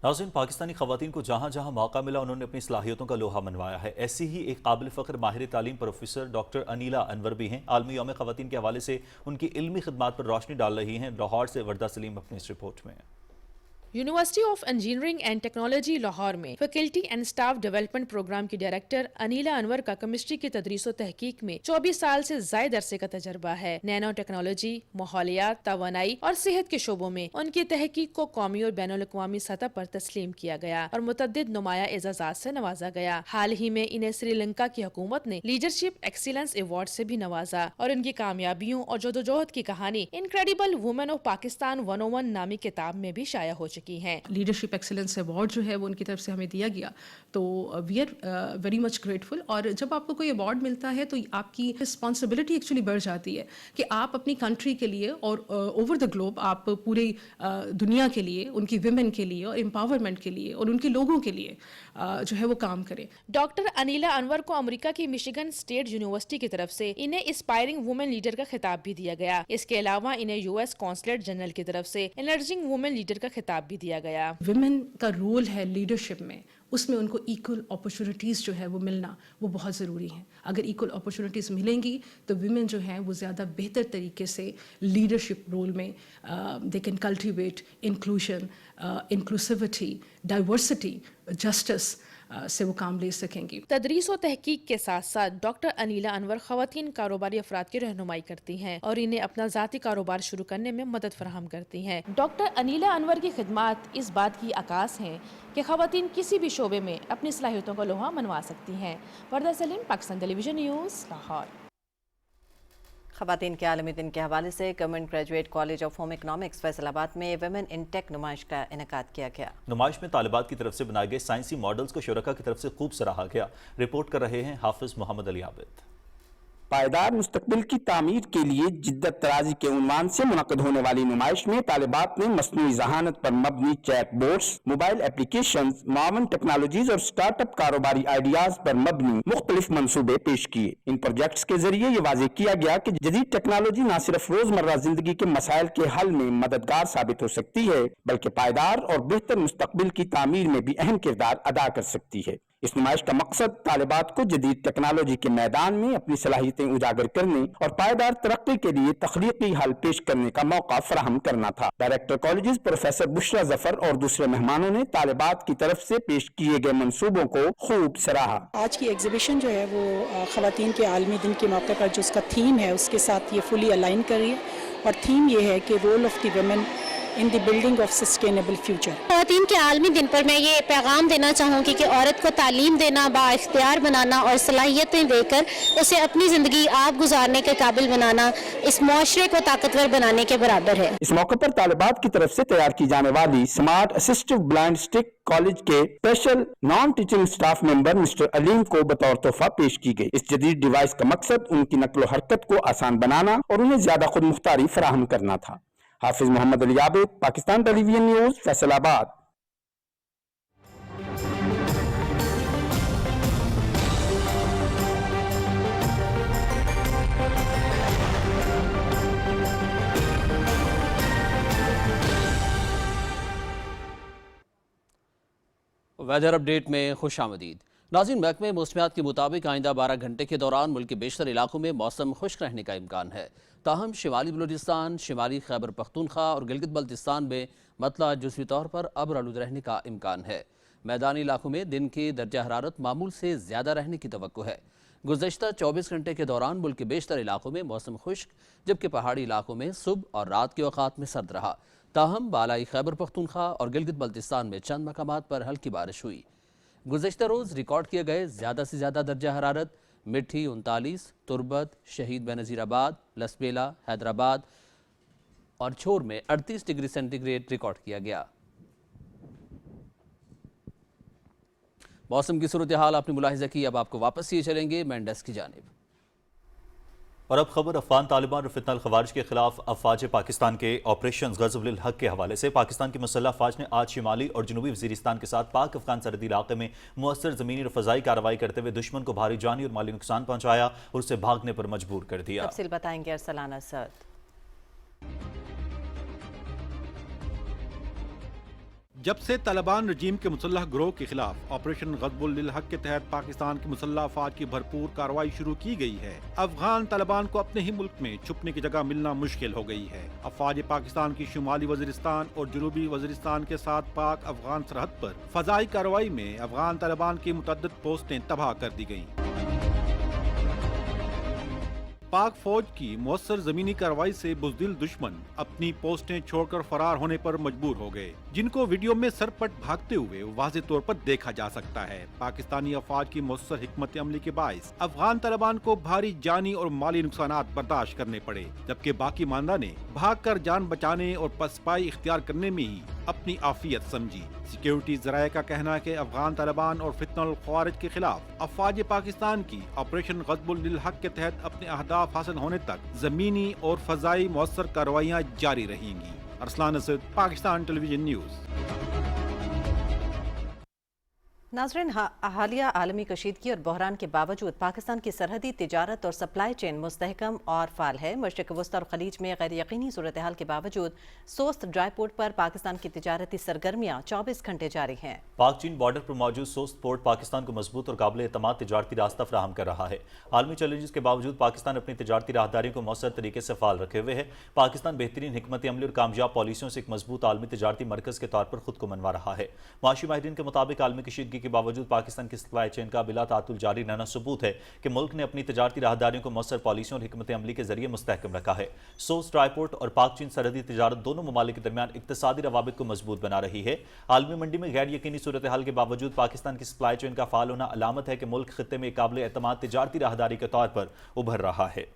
ناظرین، پاکستانی خواتین کو جہاں جہاں موقع ملا انہوں نے اپنی صلاحیتوں کا لوہا منوایا ہے۔ ایسی ہی ایک قابل فخر ماہر تعلیم پروفیسر ڈاکٹر انیلا انور بھی ہیں۔ عالمی یوم خواتین کے حوالے سے ان کی علمی خدمات پر روشنی ڈال رہی ہیں۔ لاہور سے وردہ سلیم اپنی اس رپورٹ میں۔ University of engineering and technology Lahore میں faculty and staff development programme کی ڈائریکٹر انیلا انور کا کیمسٹری کی تدریس و تحقیق میں 24 سال سے زائد عرصے کا تجربہ ہے۔ نینو ٹیکنالوجی، ماحولیات، توانائی اور صحت کے شعبوں میں ان کی تحقیق کو قومی اور بین الاقوامی سطح پر تسلیم کیا گیا اور متعدد نمایاں اعزازات سے نوازا گیا۔ حال ہی میں انہیں سری لنکا کی حکومت نے لیڈرشپ ایکسیلنس ایوارڈ سے بھی نوازا اور ان کی کامیابیوں اور جدوجہد کی کہانی انکریڈیبل وومن آف پاکستان 101 نامی کتاب میں بھی شائع ہو چکی ہیں۔ لیڈرشپ ایکسیلنس ایوارڈ جو ہے وہ ان کی طرف سے ہمیں دیا گیا تو we are very much grateful. اور جب آپ کو کوئی ایوارڈ ملتا ہے تو آپ کی رسپانسبلٹی ایکچولی بڑھ جاتی ہے کہ آپ اپنی کنٹری کے لیے اور اوور دا گلوب آپ پوری دنیا کے لیے، ان کی ویمن کے لیے اور امپاورمنٹ کے لیے اور ان کے لوگوں کے لیے جو ہے وہ کام کریں۔ ڈاکٹر انیلا انور کو امریکہ کی مشیگن اسٹیٹ یونیورسٹی کی طرف سے انہیں اسپائرنگ وومن لیڈر کا خطاب بھی دیا گیا۔ اس کے علاوہ انہیں US کونسلیٹ جنرل کی طرف سے انرجنگ وومن لیڈر کا خطاب بھی دیا گیا۔ ویمن کا رول ہے لیڈرشپ میں उसमें उनको इक्वल अपॉर्चुनिटीज़ जो है वो मिलना वो बहुत ज़रूरी है। अगर इक्वल अपॉर्चुनिटीज़ मिलेंगी तो विमेन जो हैं वो ज़्यादा बेहतर तरीके से लीडरशिप रोल में they can cultivate inclusion, inclusivity, diversity, justice से वो काम ले सकेंगी। तदरीस और तहकीक के साथ साथ डॉक्टर अनीला अनवर खवातीन कारोबारी अफराद की रहनुमाई करती हैं और इन्हें अपना ज़ाती कारोबार शुरू करने में मदद फराहम करती हैं। डॉक्टर अनीला अनवर की खिदमात इस बात की अक्कास हैं कि खवातीन किसी भी शोबे में अपनी सलाहियतों का लोहा मनवा सकती हैं। वर्दा सलीम, पाकिस्तान टेलीविजन न्यूज़, लाहौर। खवातीन के आलमी दिन के हवाले से government graduate college of home economics Faisalabad में वुमेन इन टेक नुमाइश का इनेकाद किया गया। नुमाइश में तालिबात की तरफ से बनाए गए साइंसी मॉडल्स को शुरका की तरफ से खूब सराहा गया। रिपोर्ट कर रहे हैं हाफिज मोहम्मद अली आबिद। पायदार मुस्तकबिल की तामीर के लिए जिद्दत तराजी के उन्वान से मुनक़िद होने वाली नुमाइश में तालिबात ने मसनूई ज़हानत पर मबनी चैट बोर्ड्स, मोबाइल एप्लीकेशंस, मावन टेक्नोलॉजीज और स्टार्टअप कारोबारी आइडियाज पर मबनी मुख्तलिफ मंसूबे पेश किए। इन प्रोजेक्ट्स के जरिए ये वाज़ेह किया गया कि जदीद टेक्नोलॉजी न सिर्फ रोजमर्रा जिंदगी के मसाइल के हल में मददगार साबित हो सकती है बल्कि पायदार और बेहतर मुस्तकबिल की तामीर में भी अहम किरदार अदा कर सकती है। इस नुमाइश का मकसद तालिबात को जदीद टेक्नोलॉजी के मैदान में अपनी सलाहियतें उजागर करने और पायदार तरक्की के लिए तख्लीकी हल पेश करने का मौका फराहम करना था। Director colleges professor Bushra Zafar और दूसरे मेहमानों ने तालिबात की तरफ से पेश किए गए मंसूबों को खूब सराहा। आज की एग्जीबिशन जो है वो खवातीन के आलमी दिन के मौके पर जो उसका थीम है उसके साथ ये फुली अलाइन कर रही है और थीम ये है कि role of the women in the building of sustainable future. खवातीन के आलमी दिन पर मैं ये पैगाम देना चाहूँगी कि औरत को तालीम देना, बाइख्तियार बनाना और सलाहियतें देकर उसे अपनी ज़िंदगी आप गुजारने के काबिल बनाना इस मुआशरे को ताकतवर बनाने के बराबर है। इस मौके पर तालिबात की तरफ से तैयार की जाने वाली smart assistive blind stick college के special non teaching staff member mister Aleem को बतौर तोहफा पेश की गई। इस जदीद डिवाइस का मकसद उनकी नक्लो हरकत को आसान बनाना और उन्हें ज्यादा खुद मुख्तारी फराहम करना था। Hafiz Mohammad Ali Abid, Pakistan television news, Faisalabad. Weather update में खुशामदीद। नाज़रीन, महकमे मौसमियात के मुताबिक आइंदा 12 घंटे के दौरान मुल्क के बेशतर इलाकों में मौसम खुश्क रहने का इम्कान है। ताहम शिमाली बलूचिस्तान, शिमाली खैबर पख्तूनख्वा और गिलगित बल्तिस्तान में मतला जुज़वी तौर पर अब्र आलूद रहने का इम्कान है। मैदानी इलाकों में दिन की दर्जा हरारत मामूल से ज़्यादा रहने की तवक्को है। गुज़श्ता 24 घंटे के दौरान मुल्क के बेशतर इलाकों में मौसम खुश्क, जबकि पहाड़ी इलाकों में सुबह और रात के औक़ात में सर्द रहा। ताहम बालाई खैबर पख्तूनख्वा और गिलगित बल्तिस्तान में चंद मकामात पर हल्की बारिश हुई। गुज़श्ता रोज़ रिकॉर्ड किए गए ज़्यादा से ज़्यादा दर्जा हरारत मिठी 39, तुरबत, शहीद बेनज़ीराबाद, लसबेला, हैदराबाद और छोर में 38 डिग्री सेंटीग्रेड रिकॉर्ड किया गया। मौसम की सूरत हाल आपने मुलाहिजा की। अब आपको वापस ये चलेंगे मेन डेस्क की जानिब। और अब खबर अफगान तालिबान और फितनल खवारिज के खिलाफ अफवाज पाकिस्तान के ऑपरेशन ग़ज़ब-उल हक़ के हवाले से पाकिस्तान की मुसल्लह अफवाज ने आज शिमाली और जनूबी वज़ीरिस्तान के साथ पाक अफगान सरहदी इलाके में मुअस्सर ज़मीनी और फ़ज़ाई कार्रवाई करते हुए दुश्मन को भारी जानी और माली नुकसान पहुँचाया और उसे भागने पर मजबूर कर दिया। तफसील बताएंगे अरसलान असद। जब से तालिबान रजीम के मुसल्लह गिरोह के खिलाफ ऑपरेशन ग़ज़ब-उल हक़ के तहत पाकिस्तान की मुसल्लह अफवाज की भरपूर कार्रवाई शुरू की गई है, अफगान तालिबान को अपने ही मुल्क में छुपने की जगह मिलना मुश्किल हो गई है। अफवाज पाकिस्तान की शुमाली वज़ीरिस्तान और जनूबी वज़ीरिस्तान के साथ पाक अफगान सरहद पर फ़ज़ाई कार्रवाई में अफगान तालिबान की मुतअद्दिद पोस्टें तबाह कर दी गयी। पाक फौज की मुअस्सर जमीनी कार्रवाई से बुज़दिल दुश्मन अपनी पोस्टें छोड़कर फरार होने पर मजबूर हो गए, जिनको वीडियो में सरपट भागते हुए वाज़ेह तौर पर देखा जा सकता है। पाकिस्तानी अफवाज की मुअस्सर हिकमत अमली के बाइस अफगान तालिबान को भारी जानी और माली नुकसानात बर्दाश्त करने पड़े, जबकि बाकी मानदा ने भागकर जान बचाने और पसपाई इख्तियार करने में ही अपनी आफियत समझी। सिक्योरिटी ज़राए का कहना है कि अफगान तालिबान और फितनल ख्वारिज के खिलाफ अफवाज पाकिस्तान की ऑपरेशन ग़ज़ब-उल हक़ के तहत अपने अहदाफ हासिल होने तक ज़मीनी और फ़ज़ाई मुअस्सर कार्रवाइयाँ जारी रहेंगी। Arsalan Asad, Pakistan television news. नाज़रीन, हालिया आलमी कशीदगी और बहरान के बावजूद पाकिस्तान की सरहदी तिजारत और सप्लाई चेन मुस्तहकम और फाल है। मशरिक़ वस्ती और खलीज में गैर यकीनी सूरत हाल के बावजूद सोस्त ड्राई पोर्ट पर पाकिस्तान की तिजारती सरगर्मियाँ 24 घंटे जारी हैं। पाक चीन बॉर्डर पर मौजूद सोस्त पोर्ट पाकिस्तान को मजबूत और काबिल एतमाद तिजारती रास्ता फराहम कर रहा है। आलमी चैलेंजेस के बावजूद पाकिस्तान अपनी तिजारती राहदारी को मौसर तरीके से फाल रखे हुए है। पाकिस्तान बेहतरीन हिकमत अमली और कामयाब पॉलिसियों से एक मजबूत आलमी तिजारती मरकज के तौर पर खुद को मनवा रहा है। माशी माहिरीन के मुताबिक आलमी कशीदगी के बावजूद पाकिस्तान की सप्लाई चेन का बिला तातुल जारी रहना सबूत है कि मुल्क ने अपनी तिजारती राहदारियों को मौसर पॉलिसियों और हिकमत अमली के जरिए मुस्तहकम रखा है। सोस ट्राईपोर्ट और पाक चीन सरहदी तिजारत दोनों ममालिक के दरमियान इक्तिसादी रवाबित को मजबूत बना रही है। आलमी मंडी में गैर यकीनी सूरत हाल के बावजूद पाकिस्तान की सप्लाई चेन का फाल होना अलामत है कि मुल्क खित्ते में काबिल एतमाद तिजारती राहदारी के तौर पर उभर रहा है।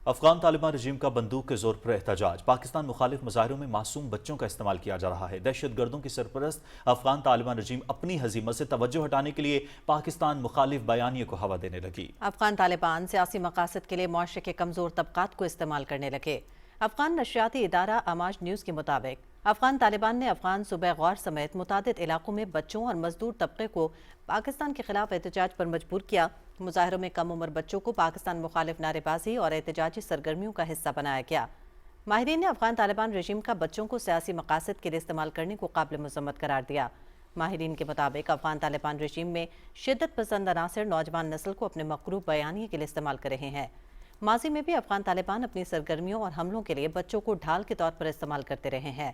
अफगान तालिबान रजीम का बंदूक के जोर पर एहतजाज। पाकिस्तान मुखालिफ मुजाहिरों में मासूम बच्चों का इस्तेमाल किया जा रहा है। दहशत गर्दों की सरपरस्त अफगान तालिबान रजीम अपनी हजीमत से तवज्जो हटाने के लिए पाकिस्तान मुखालिफ बयानिए को हवा देने लगी। अफगान तालिबान सियासी मकासद के लिए मुआशरे के कमजोर तबकात को इस्तेमाल करने लगे। अफगान नशियाती इदारा अमाज न्यूज़ के मुताबिक अफगान तालिबान ने अफगान सूबे गौर समेत मुतादिद इलाकों में बच्चों और मजदूर तबके को पाकिस्तान के खिलाफ एहतजाज पर मजबूर किया। मुजाहिरों में कम उम्र बच्चों को पाकिस्तान मुखालिफ नारेबाजी और एहतजाजी सरगर्मियों का हिस्सा बनाया गया। माहिरीन ने अफगान तालिबान रजीम का बच्चों को सियासी मकासद के लिए इस्तेमाल करने को काबिल मजम्मत करार दिया। माहिरीन के मुताबिक अफगान तालिबान रजीम में शिद्दत पसंद अनासर नौजवान नस्ल को अपने मकरूब बयानिए के लिए इस्तेमाल कर रहे हैं। माजी में भी अफगान तालिबान अपनी सरगर्मियों और हमलों के लिए बच्चों को ढाल के तौर पर इस्तेमाल करते रहे हैं।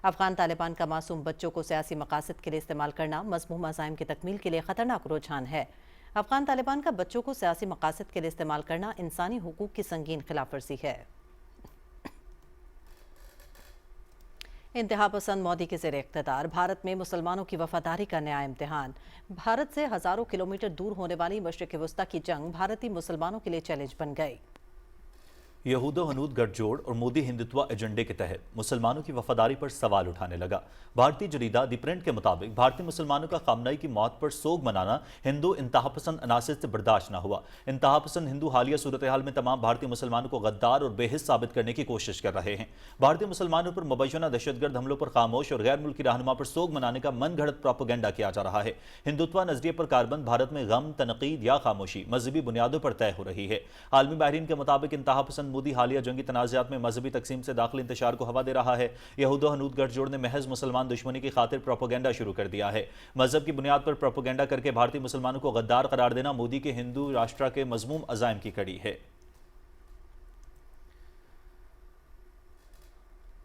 अफगान तालिबान का मासूम बच्चों को सियासी मकासद के लिए इस्तेमाल करना मज़मूम अज़ाइम की तकमील के लिए ख़तरनाक रुझान है। अफगान तालिबान का बच्चों को सियासी मकासद के लिए इस्तेमाल करना इंसानी हुकूक की संगीन खिलाफ वर्जी है। इंतहा पसंद मोदी के ज़ेर इक़्तिदार भारत में मुसलमानों की वफादारी का नया इम्तिहान। भारत से हज़ारों किलोमीटर दूर होने वाली मशरिक़ वस्ती की जंग भारतीय मुसलमानों के लिए चैलेंज बन गई। यहूदो हनूद गठजोड़ और मोदी हिंदुत्व एजेंडे के तहत मुसलमानों की वफादारी पर सवाल उठाने लगा। भारतीय जरीदा दी प्रिंट के मुताबिक भारतीय मुसलमानों का खामनई की मौत पर सोग मनाना हिंदू इंतहापसंद अनासर से बर्दाश्त न हुआ। इंतहापसंद हिंदू हालिया सूरत हाल में तमाम भारतीय मुसलमानों को गद्दार और बेहिस साबित करने की कोशिश कर रहे हैं। भारतीय मुसलमानों पर मुबैना दहशतगर्द हमलों पर खामोश और गैर मुल्की रहनुमा पर सोग मनाने का मन घड़त प्रोपेगेंडा किया जा रहा है। हिंदुत्व नजरिए पर कारबंद भारत में गम, तनकीद या खामोशी मजहबी बुनियादों पर तय हो रही है। आलमी माहिरीन के मुताबिक इंतहापसंद मोदी हालिया जंगी तनाज़ात में मजहबी तकसीम से दाखिल इंतशार को हवा दे रहा है। यहूदो हनूद गठजोड़ ने महज मुसलमान दुश्मनी की खातिर प्रोपेगेंडा शुरू कर दिया है। मजहब की बुनियाद पर प्रोपेगेंडा करके भारतीय मुसलमानों को गद्दार करार देना मोदी के हिंदू राष्ट्र के मजमूम अज़ाइम की कड़ी है।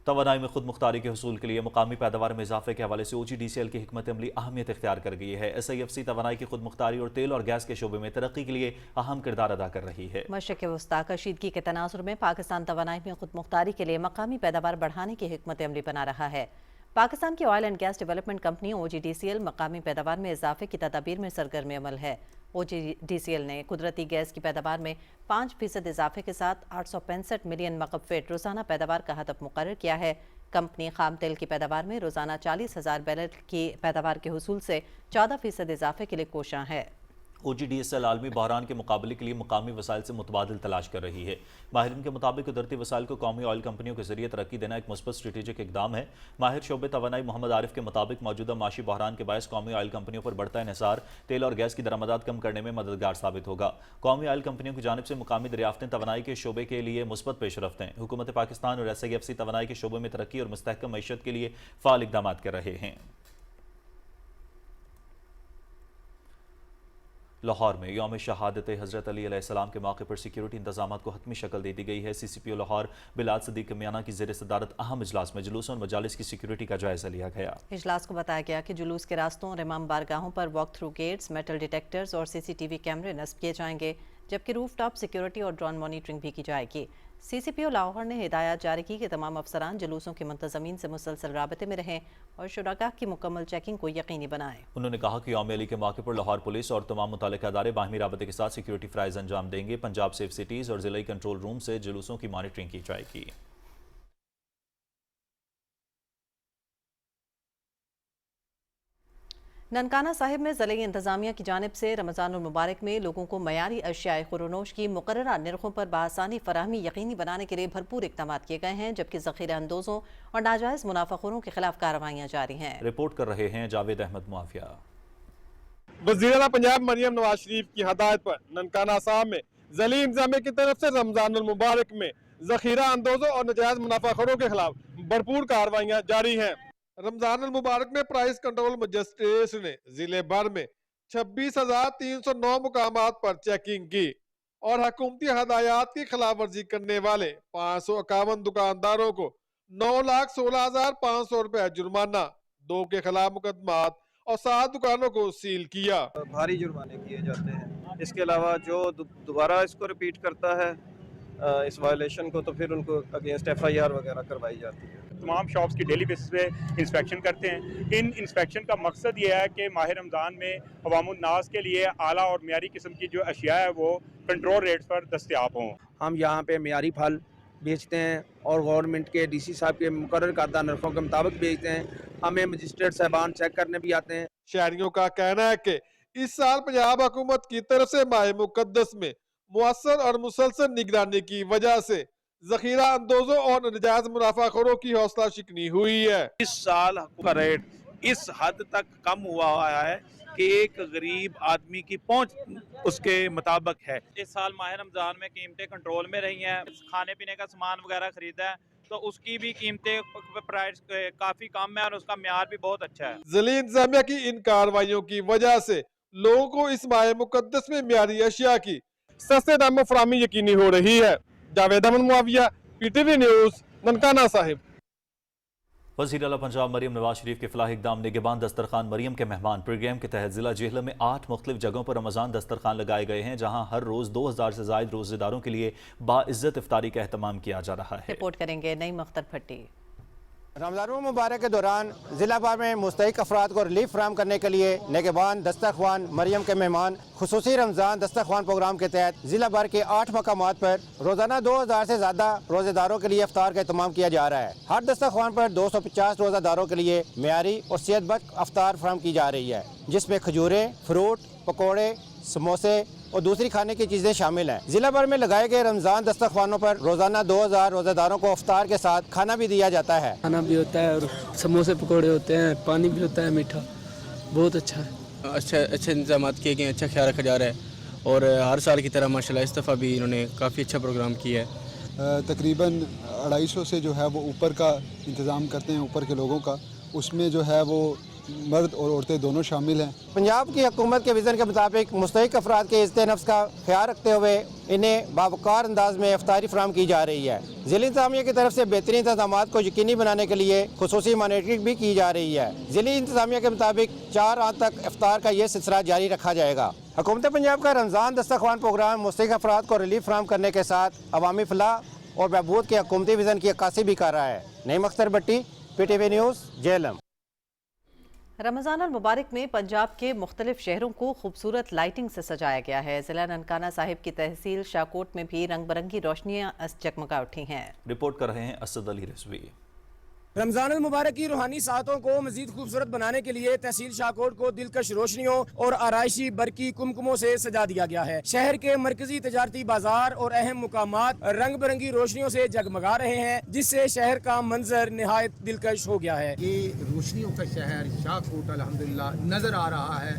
तवानाई में खुद मुख्तारी के हसूल के लिए मुकामी पैदावार में इजाफे के हवाले से OGDCL की हिकमत अमली अहमियत इख्तियार कर गई है। SIFC तवानाई की खुद मुख्तारी और तेल और गैस के शोबे में तरक्की के लिए अहम किरदार अदा कर रही है। मशरिक़ वस्ती कशीदगी के तनाजुर में पाकिस्तान तवानाई में खुद मुख्तारी के लिए मकामी पैदावार बढ़ाने की हिकमत अमली बना रहा है। पाकिस्तान की oil and gas development company OGDCL मकामी पैदावार में इजाफे की तदाबीर में सरगर्म अमल है। OGDCL ने कुदरती गैस की पैदावार में 5% इजाफे के साथ 865 मिलियन मकब फीट रोजाना पैदावार का हदफ मुकर्रर किया है। कंपनी खाम तेल की पैदावार में रोजाना 40,000 बैरल की पैदावार के हुसूल से 14% इजाफे के लिए कोशां है। OGDCL आलमी बहरान के मुकाबले के लिए मुकामी वसाइल से मुतबादिल तलाश कर रही है। माहिरीन के मुताबिक कुदरती वसाइल को कौमी ऑयल कंपनियों के जरिए तरक्की देना एक मुस्बत स्ट्रेटेजिक इकदाम है। माहिर शोबे तवानाई मोहम्मद आरिफ के मुताबिक मौजूदा माशी बहरान के बायस कौमी ऑयल कंपनियों पर बढ़ता इन्हिसार तेल और गैस की दरामदात कम करने में मददगार साबित होगा। कौमी ऑयल कंपनियों की जानिब से मुकामी दरियाफ्तें तवानाई के शोबे के लिए मुस्बत पेशरफ्त हैं। हुकूमत पाकिस्तान और SIFC तवानाई के शोबे में तरक्की और मुस्तहकम मईशत के लिए फाल इकदाम कर रहे हैं। लाहौर में यौम शहादत हज़रत अली अलैहिस्सलाम के मौके पर सिक्योरिटी इंतजामात को हतमी शक्ल दे दी गई है। CCPO लाहौर बिलाल सदीक मियाना की ज़ेर सदारत अहम इजलास में जुलूसों और मजालिस की सिक्योरिटी का जायजा लिया गया। इजलास को बताया गया कि जुलूस के रास्तों और इमाम बारगाहों पर walk through gates, metal detectors और CCTV कैमरे नस्ब किए जाएंगे, जबकि रूफ टॉप सिक्योरिटी और ड्रोन मॉनिटरिंग भी की जाएगी। CCPO लाहौर ने हिदायत जारी की कि तमाम अफसरान जुलूसों के मुंतज़मीन से मुसलसल राबते में रहें और शुरका की मुकम्मल चेकिंग को यकीनी बनाएं। उन्होंने कहा कि यौम अली के मौके पर लाहौर पुलिस और तमाम मुतल्लिक़ अदारे बाहमी राबते के साथ सिक्योरिटी फ्राइज अंजाम देंगे। पंजाब सेफ सिटीज़ और ज़िला कंट्रोल रूम से जुलूसों की मॉनिटरिंग की जाएगी। ननकाना साहिब में ज़िले इंतज़ामिया की जानिब से रमज़ानुल मुबारक में लोगों को मयारी अशियाए खुरोनोश की मुकर्ररा निर्खों पर बासानी फराहमी यकीनी बनाने के लिए भरपूर इक़दाम किए गए हैं, जबकि ज़ख़ीरा अंदोज़ों और नाजायज़ मुनाफ़ाखोरों के खिलाफ कार्रवाइयाँ जारी हैं। रिपोर्ट कर रहे हैं जावेद अहमद मुआविया। वज़ीर-ए-आला पंजाब मरियम नवाज शरीफ की हदायत पर ननकाना साहब में ज़िली इंतज़ामिया की तरफ से रमज़ानुल मुबारक में ज़ख़ीरा अंदोज़ों और नाजायज़ मुनाफ़ाखोरों के खिलाफ भरपूर कार्रवाइयाँ जारी हैं। रमज़ानुल मुबारक में प्राइस कंट्रोल मजिस्ट्रेट ने जिले भर में 26,309 मुकामात पर चेकिंग की और हुकूमती हदायत की खिलाफ वर्जी करने वाले 551 दुकानदारों को 9,16,500 रुपए जुर्माना, 2 के खिलाफ मुकदमात और 7 दुकानों को सील किया। भारी जुर्माने किए जाते हैं। इसके अलावा जो दोबारा इसको रिपीट करता है इस वायलेशन को, तो फिर उनको अगेंस्ट FIR वगैरह करवाई जाती है। तमाम शॉप्स की डेली बेसिस पे इंस्पेक्शन करते हैं। इन इंस्पेक्शन का मकसद ये है कि माह रमज़ान में अवामुन नास के लिए आला और मियारी किस्म की जो अशिया है वो कंट्रोल रेट्स पर दस्तयाब हों। हम यहाँ पे मियारी फल बेचते हैं और गवर्नमेंट के DC साहब के मुकर्रर करदा नरखों के मुताबिक बेचते हैं। हमें मजिस्ट्रेट साहबान चेक करने भी आते हैं। शहरियों का कहना है कि इस साल पंजाब हुकूमत की तरफ से माह मुकद्दस में मुअस्सर और मुसलसल निगरानी की वजह से ज़ख़ीरा अंदोज़ों और नाजायज़ मुनाफ़ाखोरों की हौसला शिकनी हुई है। इस साल का रेट इस हद तक कम हुआ है कि एक गरीब आदमी की पहुंच उसके मुताबिक है। इस साल माह रमज़ान में कीमतें कंट्रोल में रही हैं। खाने पीने का सामान वगैरह खरीदा है तो उसकी भी कीमतें प्राइस काफ़ी कम है और उसका म्यार भी बहुत अच्छा है। ज़िली इंतज़ामिया की इन कार्रवाइयों की वजह से लोगों को इस माह मुकद्दस में म्यारी अशिया की सस्ते दामों फराहमी यकीनी हो रही है। Javed Ahmed Muawiya, PTV news, Nankana Sahib. वज़ीर-ए-आला पंजाब मरियम नवाज शरीफ के फलाह इक़दाम निगहबान दस्तरखान मरियम के मेहमान प्रोग्राम के तहत ज़िला जेहलम में 8 मुख्तलिफ जगहों पर रमज़ान दस्तरखान लगाए गए हैं, जहां हर रोज़ 2000 से ज़ायद रोज़ेदारों के लिए बाइज़्ज़त इफ्तारी का एहतमाम किया जा रहा है। रिपोर्ट करेंगे नईम अख्तर भट्टी। रमज़ानुल मुबारक के दौरान ज़िला भर में मुस्तहिक अफराद को रिलीफ फराहम करने के लिए निगहबान दस्तरखान मरियम के मेहमान खुसूसी रमज़ान दस्तरखान प्रोग्राम के तहत ज़िला भर के 8 मकामात पर रोज़ाना 2000 से ज़्यादा रोज़ेदारों के लिए इफ्तार का एहतमाम किया जा रहा है। हर दस्तरखान पर 250 रोज़ेदारों के लिए मियारी और सेहतबख्श इफ्तार फराहम की जा रही है, जिसमें खजूरें, फ्रूट, पकौड़े, समोसे और दूसरी खाने की चीज़ें शामिल हैं। जिला भर में लगाए गए रमज़ान दस्तरखानों पर रोज़ाना 2000 रोज़ेदारों को इफ्तार के साथ खाना भी दिया जाता है। खाना भी होता है और समोसे पकौड़े होते हैं, पानी भी होता है मीठा, बहुत अच्छा है। अच्छे इंतजाम किए गए, अच्छा ख्याल रखा जा रहा है और हर साल की तरह माशाल्लाह इस दफ़ा भी इन्होंने काफ़ी अच्छा प्रोग्राम किया है। तकरीबन 250 से जो है वो ऊपर का इंतज़ाम करते हैं, ऊपर के लोगों का, उसमें जो है वो मर्द और औरतें दोनों शामिल हैं। पंजाब की हुकूमत के विज़न के मुताबिक मुस्तहिक अफराद के इज़्ज़त नफ्स का ख्याल रखते हुए इन्हें बावकार अंदाज में इफ्तारी फराहम की जा रही है। ज़िली इंतज़ामिया की तरफ से बेहतरीन इंतज़ामात को यकीनी बनाने के लिए खुसूसी मॉनिटरिंग भी की जा रही है। ज़िली इंतज़ामिया के मुताबिक 4 आठ तक इफ्तार का ये सिलसिला जारी रखा जाएगा। हुकूमत पंजाब का रमज़ान दस्तरखान प्रोग्राम मुस्तहिक अफराद को रिलीफ फराहम करने के साथ अवामी फलाह और बहबूद के हुकूमती विज़न की अक्कासी भी कर रहा है। नईम अख्तर भट्टी, PTV न्यूज़, जेहलम। रमज़ानुल मुबारक में पंजाब के मुख्तलिफ शहरों को खूबसूरत लाइटिंग से सजाया गया है। ज़िला ननकाना साहिब की तहसील शाहकोट में भी रंग बिरंगी रोशनियाँ जगमगा उठी हैं। रिपोर्ट कर रहे हैं असद अली रिजवी। रमज़ानुल मुबारक की रूहानी सातों को मजीद खूबसूरत बनाने के लिए तहसील शाहकोट को दिलकश रोशनियों और आराइशी बरकी कुमकुमों से सजा दिया गया है। शहर के मरकजी तजारती बाजार और अहम मुकामात रंग बिरंगी रोशनियों से जगमगा रहे हैं, जिससे शहर का मंजर निहायत दिलकश हो गया है। ये रोशनियों का शहर शाहकोट अल्हम्दुलिल्लाह नजर आ रहा है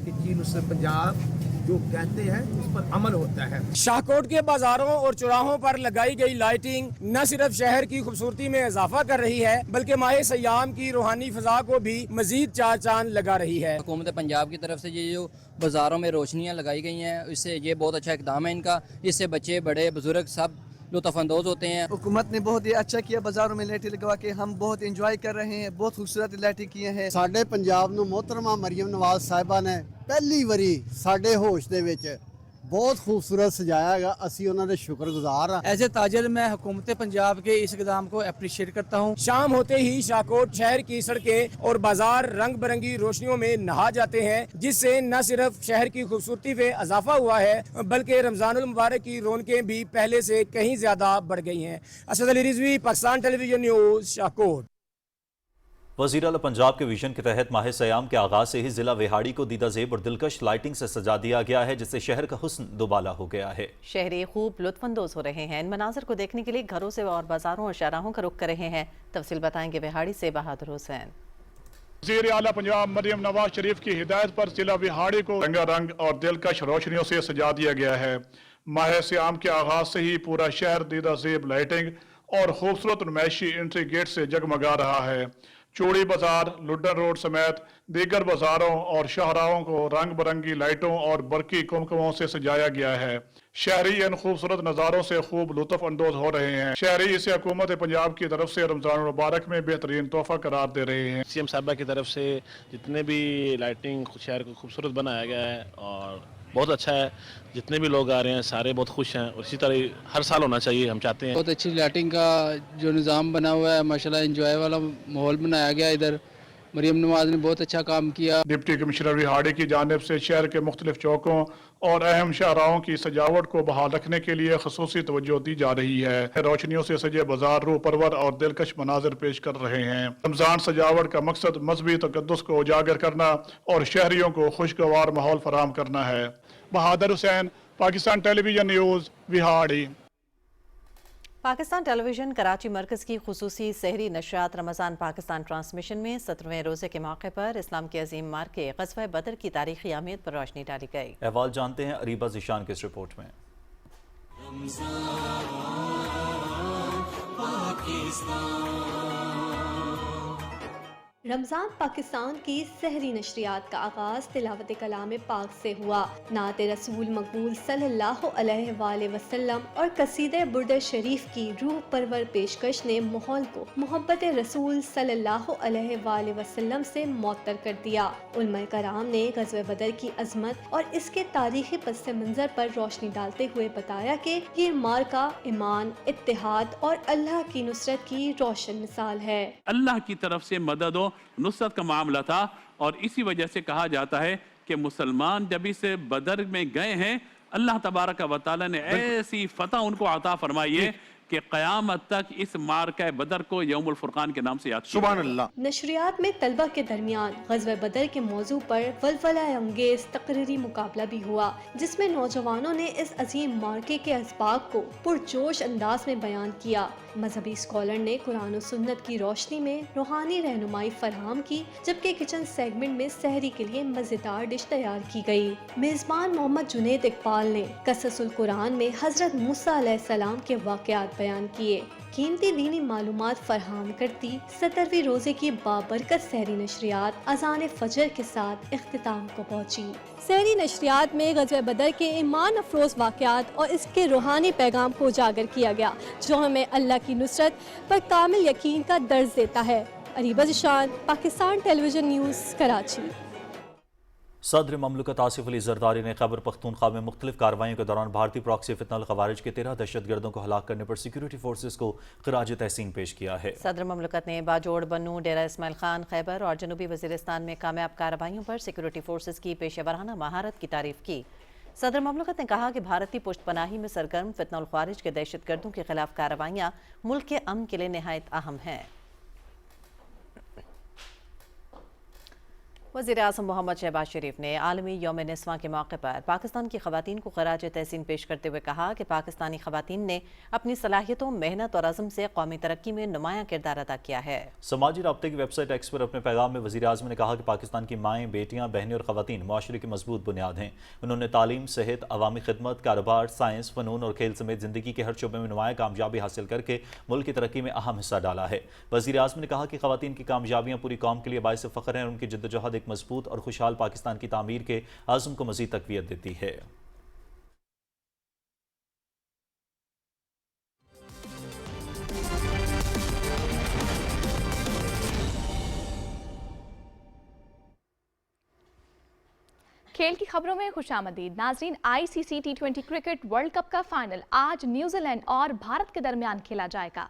कि चीन उससे पंजाब जो कहते हैं उस पर अमल होता है। शाहकोट के बाजारों और चौराहों पर लगाई गई लाइटिंग न सिर्फ शहर की खूबसूरती में इजाफा कर रही है, बल्कि माह सयाम की रूहानी फजा को भी मजीद चार चांद लगा रही है। हुकूमत पंजाब की तरफ से ये जो बाजारों में रोशनियाँ लगाई गई हैं, इससे ये बहुत अच्छा इक़दाम है इनका। इससे बच्चे बड़े बुजुर्ग सब लुत्फ़अंदोज़ होते हैं। हुकूमत ने बहुत ही अच्छा किया, बाजारों में लाइटें लगवा के हम बहुत इंजॉय कर रहे हैं। बहुत खूबसूरत लाइटें किए हैं। साडे पंजाब नूं मोहतरमा मरियम नवाज साहिबा ने पहली वारी साडे होश दे विच बहुत खूबसूरत सजाया गया। असी उन्हां दे शुक्रगुजार हां। ऐसे ताजर मैं हुकूमत पंजाब के इस इक़दाम को अप्रिशिएट करता हूँ। शाम होते ही शाहकोट शहर की सड़कें और बाजार रंग बिरंगी रोशनियों में नहा जाते हैं, जिससे न सिर्फ शहर की खूबसूरती में इजाफा हुआ है, बल्कि रमज़ानुल मुबारक की रौनकें भी पहले से कहीं ज्यादा बढ़ गई हैं। Asad Ali Rizvi, Pakistan television news, Shahkot. वज़ीर आला पंजाब के विजन के तहत माह सयाम के आगाज से ही जिला विहाड़ी को दीदा ज़ेब और दिलकश लाइटिंग से सजा दिया गया है, जिससे शहर का हुस्न दुबाला हो गया है। शहरी खूब लुत्फानंदोज हो रहे हैं। इन मनाजर को देखने के लिए घरों से और बाजारों और शाहराहों का रुख कर रहे हैं। तफसील बताएंगे विहाड़ी से बहादुर हुसैन। वज़ीर आला पंजाब मरियम नवाज शरीफ की हिदायत पर जिला विहाड़ी को रंगारंग और दिलकश रोशनियों से सजा दिया गया है। माह सयाम के आगाज से ही पूरा शहर दीदा ज़ेब लाइटिंग और खूबसूरत नुमाइशी एंट्री गेट से जगमगा रहा है। चूड़ी बाजार, लुड्डन रोड समेत दीगर बाजारों और शाहराहों को रंग बिरंगी लाइटों और बरकी कुमकुमों से सजाया गया है। शहरी इन खूबसूरत नज़ारों से खूब लुत्फ अंदोज हो रहे हैं। शहरी इसे हुकूमत पंजाब की तरफ से रमज़ान मुबारक में बेहतरीन तोहफा करार दे रहे हैं। सीएम साहबा की तरफ से जितने भी लाइटिंग शहर को खूबसूरत बनाया गया है और बहुत अच्छा है। जितने भी लोग आ रहे हैं सारे बहुत खुश हैं और इसी तरह हर साल होना चाहिए, हम चाहते हैं। बहुत अच्छी लाइटिंग का जो निज़ाम बना हुआ है, माशाल्लाह एंजॉय वाला माहौल बनाया गया। इधर मरियम नवाज ने बहुत अच्छा काम किया। डिप्टी कमिश्नर विहाड़ी की जानिब से शहर के मुख्तलिफ चौकों और अहम शाहराहों की सजावट को बहाल रखने के लिए खसूसी तवज्जो दी जा रही है। रोशनियों से सजे बाजार रूह परवर और दिलकश मनाजिर पेश कर रहे हैं। रमजान सजावट का मकसद मजहबी तकद्दुस को उजागर करना और शहरियों को खुशगवार माहौल फराहम करना है। Bahadur Hussain, Pakistan television news, Vehari. Pakistan television Karachi मरकज़ की खुसूसी सहरी नशरियात रमज़ान पाकिस्तान ट्रांसमिशन में 17वें रोज़े के मौके पर इस्लाम के अजीम मार्के ग़ज़वा बदर की तारीख़ी अहमियत पर रोशनी डाली गई। अहवाल जानते हैं अरीबा ज़िशान की इस रिपोर्ट में। रमज़ान पाकिस्तान की सहरी नशरियात का आगाज़ तिलावत कलाम पाक से हुआ। नात रसूल मकबूल सल्लल्लाहु अलैहि वसल्लम और कसीदे बुर्द शरीफ की रूह परवर पेशकश ने माहौल को मोहब्बत रसूल सल्लल्लाहु अलैहि वसल्लम से मुअत्तर कर दिया। उलमा कराम ने ग़ज़वा बदर की अज़मत और इसके तारीख़ी पस मंज़र पर रोशनी डालते हुए बताया कि ये मार्का ईमान, इत्तेहाद और अल्लाह की नुसरत की रोशन मिसाल है। अल्लाह की तरफ से मदद नुसरत का मामला था और इसी वजह से कहा जाता है कि मुसलमान जब इस बदर में गए हैं, अल्लाह तबारक व तआला ने ऐसी फतह उनको अता फरमाई है कि क़यामत तक इस मार्का बदर को यौमुल फुरकान के नाम से याद सुभान अल्लाह। नशरियात में तलबा के दरमियान ग़ज़वा बदर के मौजू पर वलवला अंगेज तकरीरी मुकाबला भी हुआ, जिसमें नौजवानों ने इस अजीम मार्के के असबाब को पुरजोश अंदाज में बयान किया। मजहबी स्कॉलर ने कुरान और सुन्नत की रोशनी में रूहानी रहनुमाई फराहम की, जबकि किचन सेगमेंट में सहरी के लिए मज़ेदार डिश तैयार की गई। मेज़बान मोहम्मद जुनैद इकबाल ने कससुल कुरान में हज़रत मूसा अलैहिस्सलाम के वाक़यात बयान किए। कीमती दीनी मालूमात फराहम करती 17वीं रोजे की बाबरकत सहरी नशरियात अज़ान फजर के साथ इख्तिताम को पहुंची। सहरी नशरियात में ग़ज़वा बदर के ईमान अफरोज़ वाक़यात और इसके रूहानी पैगाम को उजागर किया गया, जो हमें अल्लाह की नुसरत पर कामिल यकीन का दर्ज देता है। Areeba Zeeshan, Pakistan television news, Karachi. सदर ममलकत आसिफ अली जरदारी ने खैबर पख्तूनख्वा में मुख्तलिफ कार्रवाइयों के दौरान भारतीय प्रॉक्सी फितनल खवारिज के 13 दहशतगर्दों को हलाक करने पर सिक्योरिटी फोर्सेस को खिराज तहसीन पेश किया है। सदर ममलकत ने बाजोड़, बन्नू, डेरा इस्माइल खान, खैबर और जनूबी वज़ीरिस्तान में कामयाब कार्रवाइयों पर सिक्योरिटी फोर्सेस की पेशेवराना महारत की तारीफ की। सदर ममलकत ने कहा कि भारतीय पुष्ट पनाही में सरगर्म फितनल खवारिज के दहशतगर्दों के खिलाफ कार्रवाइयाँ मुल्क के अमन के लिए नहायत अहम हैं। वज़ीर आज़म मोहम्मद शहबाज शरीफ ने आलमी यौम निस्वां के मौके पर पाकिस्तान की ख़वातीन को खराज तहसीन पेश करते हुए कहा कि पाकिस्तानी ख़वातीन ने अपनी सलाहियतों, मेहनत और अज़म से कौमी तरक्की में नुमायाँ किरदार अदा किया है। समाजी राब्ते की वेबसाइट एक्स पर अपने पैगाम में वज़ीर आज़म ने कहा कि पाकिस्तान की माएँ, बेटियाँ, बहनें और ख़वातीन मुआशरे की मजबूत बुनियाद हैं। उन्होंने तालीम, सेहत, अवामी खिदमत, कारोबार, साइंस, फ़नून और खेल समेत ज़िंदगी के हर शोबे में नुमायाँ कामयाबी हासिल करके मुल्क की तरक्की में अहम हिस्सा डाला है। वज़ीर आज़म ने कहा कि ख़वातीन की कामयाबियाँ पूरी कौम के लिए बाइस फ़ख्र हैं और उनकी जद्दोजहद एक मजबूत और खुशहाल पाकिस्तान की तामीर के आज़म को मज़ीद तक़वियत देती है। खेल की खबरों में खुशामदीद नाजरीन। ICC T20 cricket world cup का फाइनल आज न्यूजीलैंड और भारत के दरमियान खेला जाएगा।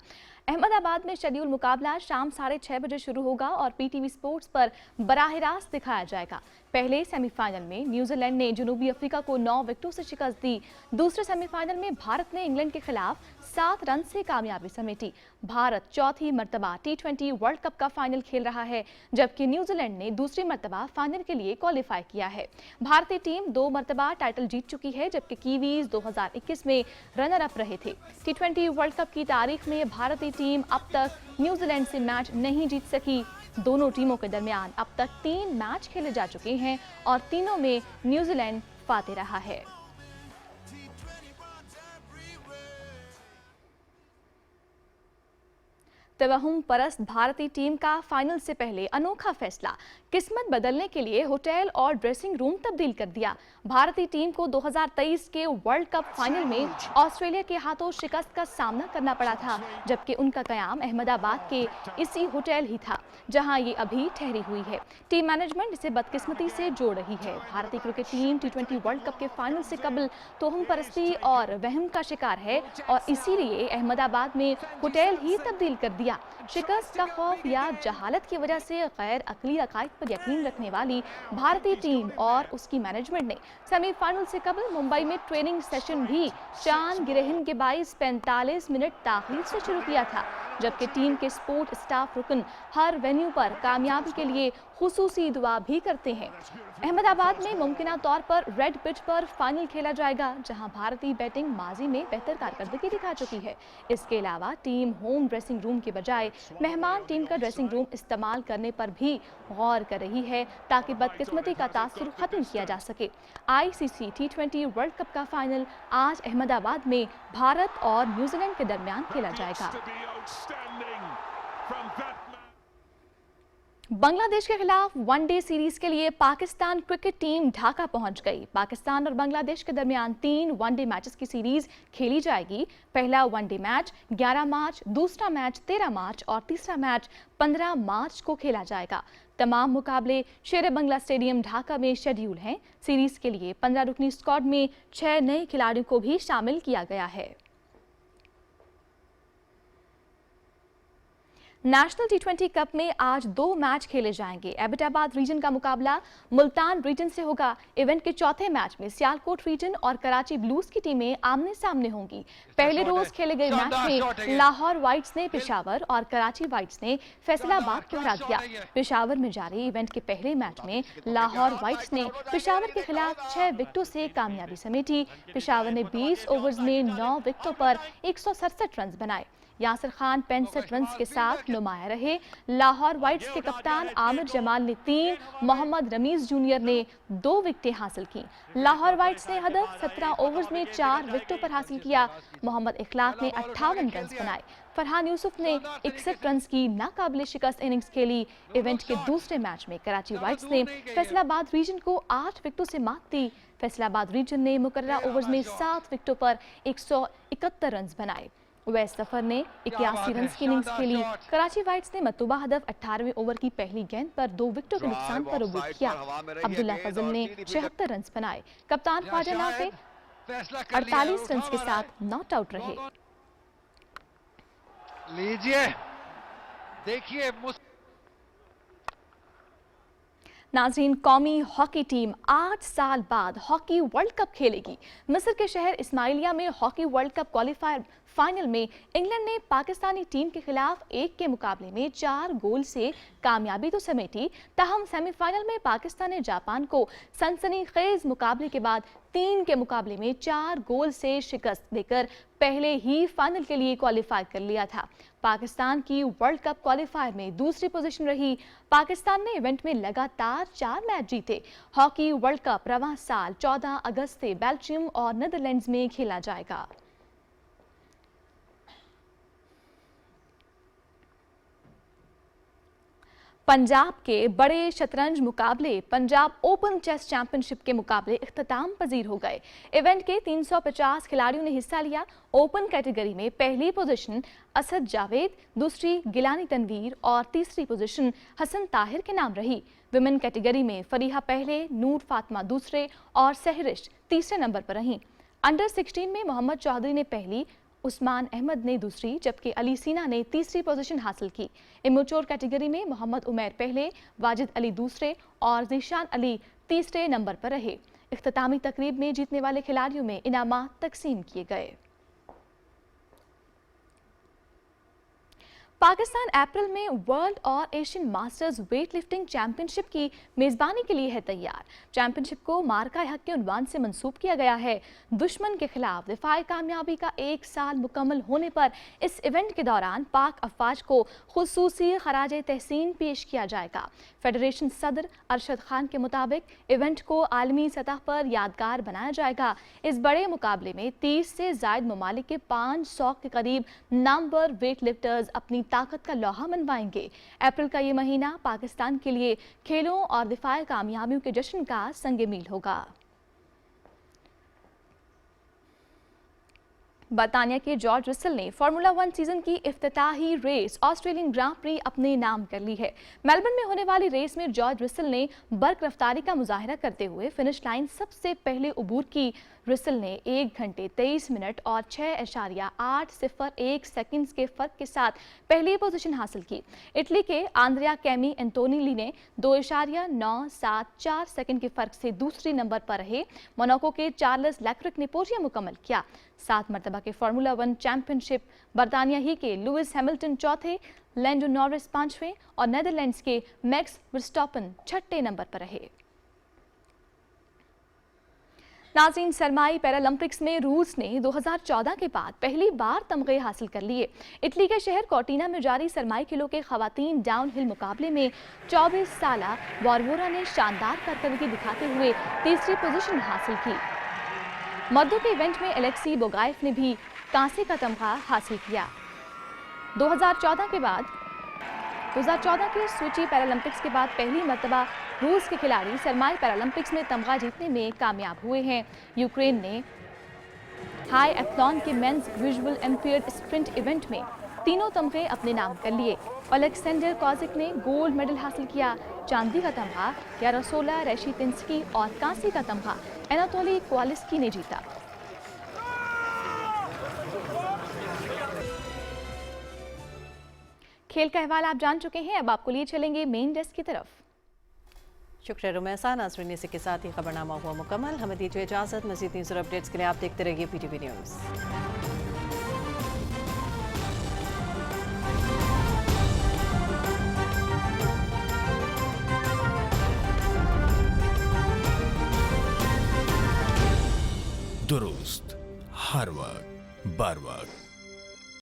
अहमदाबाद में शेड्यूल मुकाबला शाम 6:30 बजे शुरू होगा और PTV स्पोर्ट्स पर बराह रास्त दिखाया जाएगा। पहले सेमीफाइनल में न्यूजीलैंड ने जनूबी अफ्रीका को 9 विकेटों से शिकस्त दी। दूसरे सेमीफाइनल में भारत ने इंग्लैंड के खिलाफ 7 रन से कामयाबी समेटी। भारत चौथी मर्तबा T20 वर्ल्ड कप का फाइनल खेल रहा है, जबकि न्यूजीलैंड ने दूसरी मर्तबा फाइनल के लिए क्वालिफाई किया है। भारतीय टीम 2 मर्तबा टाइटल जीत चुकी है, जबकि कीवीज 2021 में रनर अप रहे थे। T20 वर्ल्ड कप की तारीख में भारतीय टीम अब तक न्यूजीलैंड से मैच नहीं जीत सकी। दोनों टीमों के दरमियान अब तक 3 मैच खेले जा चुके हैं और तीनों में न्यूजीलैंड फाते रहा है। तवहुम परस्त भारतीय टीम का फाइनल से पहले अनोखा फैसला, किस्मत बदलने के लिए होटल और ड्रेसिंग रूम तब्दील कर दिया। भारतीय टीम को 2023 के वर्ल्ड कप फाइनल में ऑस्ट्रेलिया के हाथों शिकस्त का सामना करना पड़ा था, जबकि उनका कयाम अहमदाबाद के इसी होटल ही था जहां ये अभी ठहरी हुई है। टीम मैनेजमेंट इसे बदकिस्मती से जोड़ रही है। भारतीय cricket team T20 world cup के फाइनल से कबल तोहम परस्ती और वहम का शिकार है और इसीलिए अहमदाबाद में होटल ही तब्दील कर दिया। शिकस्त का खौफ या जहालत की वजह से गैर अकली अकायद पर यकीन रखने वाली भारतीय टीम और उसकी मैनेजमेंट ने सेमीफाइनल से कबल मुंबई में ट्रेनिंग सेशन भी चांद गिरहन के 45 मिनट ताखीर से शुरू किया था, जबकि टीम के सपोर्ट स्टाफ रुकन हर वेन्यू पर कामयाबी के लिए खुसूसी दुआ भी करते हैं। अहमदाबाद में मुमकिना तौर पर रेड पिच पर फाइनल खेला जाएगा, जहां भारतीय बैटिंग माजी में बेहतर कारकर्दगी दिखा चुकी है। इसके अलावा टीम होम ड्रेसिंग रूम के बजाय मेहमान टीम का ड्रेसिंग रूम इस्तेमाल करने पर भी गौर कर रही है, ताकि बदकिस्मती का तासुर खत्म किया जा सके। ICC T20 वर्ल्ड कप का फाइनल आज अहमदाबाद में भारत और न्यूजीलैंड के दरमियान खेला जाएगा। बांग्लादेश के खिलाफ वनडे सीरीज के लिए पाकिस्तान क्रिकेट टीम ढाका पहुंच गई। पाकिस्तान और बांग्लादेश के दरमियान 3 वनडे मैचेस की सीरीज खेली जाएगी। पहला वनडे मैच 11 मार्च, दूसरा मैच 13 मार्च और तीसरा मैच 15 मार्च को खेला जाएगा। तमाम मुकाबले शेर बंगला स्टेडियम ढाका में शेड्यूल हैं। सीरीज के लिए 15 रुकनी स्क्वाड में 6 नए खिलाड़ियों को भी शामिल किया गया है। नेशनल T20 कप में आज 2 मैच खेले जाएंगे। एबटाबाद रीजन का मुकाबला मुल्तान रीजन से होगा। इवेंट के चौथे मैच में सियालकोट रीजन और कराची ब्लूज की टीमें आमने सामने होंगी। पहले रोज खेले गए मैच में लाहौर वाइट्स ने पेशावर और कराची वाइट्स ने फैसलाबाद को हरा दिया। पेशावर में जारी इवेंट के पहले मैच में लाहौर वाइट्स ने पेशावर के खिलाफ 6 विकेटों से कामयाबी समेटी। पेशावर ने 20 ओवर्स में 9 विकेटों पर 167 रन बनाए। यासिर खान 65 रन के साथ नुमाया रहे। लाहौर वाइट्स के कप्तान आमिर जमाल ने 3, मोहम्मद रमीज जूनियर ने 2 विकेटें हासिल की। लाहौर वाइट्स ने हदफ 17 ओवर्स में 4 विकेटों पर हासिल किया। मोहम्मद इखलाक ने 58 रन बनाए। फरहान यूसुफ ने 61 रन की नाकाबिले शिकस्त इनिंग्स खेली। इवेंट के दूसरे मैच में कराची वाइट्स ने फैसलाबाद रीजन को 8 विकेटों से मात दी। फैसलाबाद रीजन ने मुकर्ररा ओवर्स में 7 विकेटों पर 171 रन बनाए। वैस सफर ने 81 रन की इनिंग्स खेली। कराची वाइट्स ने मतलूबा हदफ 18वें ओवर की पहली गेंद पर 2 विकेटों के नुकसान पर आउट किया। अब्दुल्ला फजल ने 76 रन बनाए। कप्तान ख्वाजा नाफे 48 रन के साथ नॉट आउट रहे। लीजिए देखिए नाज़रीन, कौमी हॉकी टीम 8 साल बाद हॉकी वर्ल्ड कप खेलेगी। मिस्र के शहर इस्माइलिया में hockey world cup qualifier final में इंग्लैंड ने पाकिस्तानी टीम के खिलाफ 1 के मुकाबले में 4 गोल से कामयाबी तो समेटी, ताहम सेमीफाइनल में पाकिस्तान ने जापान को सनसनीखेज मुकाबले के बाद 3 के मुकाबले में 4 गोल से शिकस्त देकर पहले ही फाइनल के लिए क्वालिफाई कर लिया था। पाकिस्तान की वर्ल्ड कप क्वालिफायर में दूसरी पोजीशन रही। पाकिस्तान ने इवेंट में लगातार 4 मैच जीते। हॉकी वर्ल्ड कप रवां साल 14 अगस्त से बेल्जियम और नीदरलैंड्स में खेला जाएगा। पंजाब के बड़े शतरंज मुकाबले पंजाब ओपन चेस चैंपियनशिप के मुकाबले इख्तिताम पजीर हो गए। इवेंट के 350 खिलाड़ियों ने हिस्सा लिया। ओपन कैटेगरी में पहली पोजीशन असद जावेद, दूसरी गिलानी तनवीर और तीसरी पोजीशन हसन ताहिर के नाम रही। विमेन कैटेगरी में फरीहा पहले, नूर फातिमा दूसरे और सहरिश तीसरे नंबर पर रहीं। अंडर 16 में मोहम्मद चौधरी ने पहली उस्मान अहमद ने दूसरी जबकि अली सीना ने तीसरी पोजीशन हासिल की। इमेच्योर कैटेगरी में मोहम्मद उमैर पहले, वाजिद अली दूसरे और ज़ीशान अली तीसरे नंबर पर रहे। इख्तितामी तकरीब में जीतने वाले खिलाड़ियों में इनामात तकसीम किए गए। पाकिस्तान अप्रैल में वर्ल्ड और Asian masters weight lifting championship की मेज़बानी के लिए है तैयार। चैंपियनशिप को मार्का हक के उन्वान से मंसूब किया गया है। दुश्मन के खिलाफ दिफाई कामयाबी का 1 साल मुकम्मल होने पर इस इवेंट के दौरान पाक अफवाज को खुसूसी खराज तहसीन पेश किया जाएगा। फेडरेशन सदर अरशद खान के मुताबिक इवेंट को आलमी सतह पर यादगार बनाया जाएगा। इस बड़े मुकाबले में 30 से ज़ायद ममालिक के 500 के करीब नामवर वेट लिफ्टर्स अपनी ताकत का लोहा मनवाएंगे। अप्रैल का ये महीना पाकिस्तान के लिए खेलों और दिफाई कामयाबियों के जश्न का संगे मील होगा। बरतानिया के जॉर्ज रसल ने फार्मूला 1 सीजन की इफ्तिताही रेस ऑस्ट्रेलियन ग्रां प्री अपने नाम कर ली है। मेलबर्न में होने वाली रेस में जॉर्ज रसल ने बर्क रफ्तारी का मुजाहरा करते हुए फिनिश लाइन सबसे पहले उबूर की। रसल ने 1 घंटे 23 मिनट और 6.801 सेकंड्स के फर्क के साथ पहली पोजीशन हासिल की। इटली के आंद्रिया कैमी एंटोनिली ने 2.974 सेकंड के फर्क से दूसरी नंबर पर रहे। मोनाको के चार्ल्स लेक्रिक ने पोडियम मुकम्मल किया। 7 मरतबा के फार्मूला 1 चैंपियनशिप बरतानिया ही के लुइस हैमिल्टन चौथे, लैंडो नॉरिस 5वें और नेदरलैंड्स के मैक्स वर्स्टापन 6ठे नंबर पर रहे। नाज़रीन, सरमाई पैरालंपिक्स में रूस ने 2014 के बाद पहली बार तमगे हासिल कर लिए। इटली के शहर कोर्टिना में जारी सरमाई खेलों के खवातीन डाउनहिल मुकाबले में 24 साला वारवोरा ने शानदार कारकर्दगी दिखाते हुए तीसरी पोजीशन हासिल की। मर्दों के इवेंट में एलेक्सी बोगाएफ ने भी कांसे का तमगा हासिल किया। 2014 के सोची पैरालंपिक्स के बाद पहली मर्तबा रूस के खिलाड़ी सरमाई पैरालंपिक्स में तमगा जीतने में कामयाब हुए हैं। यूक्रेन ने हाई एथलॉन के मेंस विजुअल एम्पियर्ड स्प्रिंट इवेंट में तीनों तमगे अपने नाम कर लिए। अलेक्सेंडर कॉजिक ने गोल्ड मेडल हासिल किया। चांदी का तमगा यारोस्लाव रेशितिंस्की और कांसे का तमगा एनाटोली क्वालिस्की ने जीता। खेल का अहवाल आप जान चुके हैं, अब आपको लिए चलेंगे मेन डेस्क की तरफ। शुक्रिया रुमैसा। नाज़रीन, इसी के साथ ही खबरनामा हुआ मुकम्मल। हमें दीजिए इजाज़त। मज़ीद न्यूज़ और अपडेट्स के लिए आप देखते रहिए PTV न्यूज़। दुरुस्त हर वक्त बर वक्त।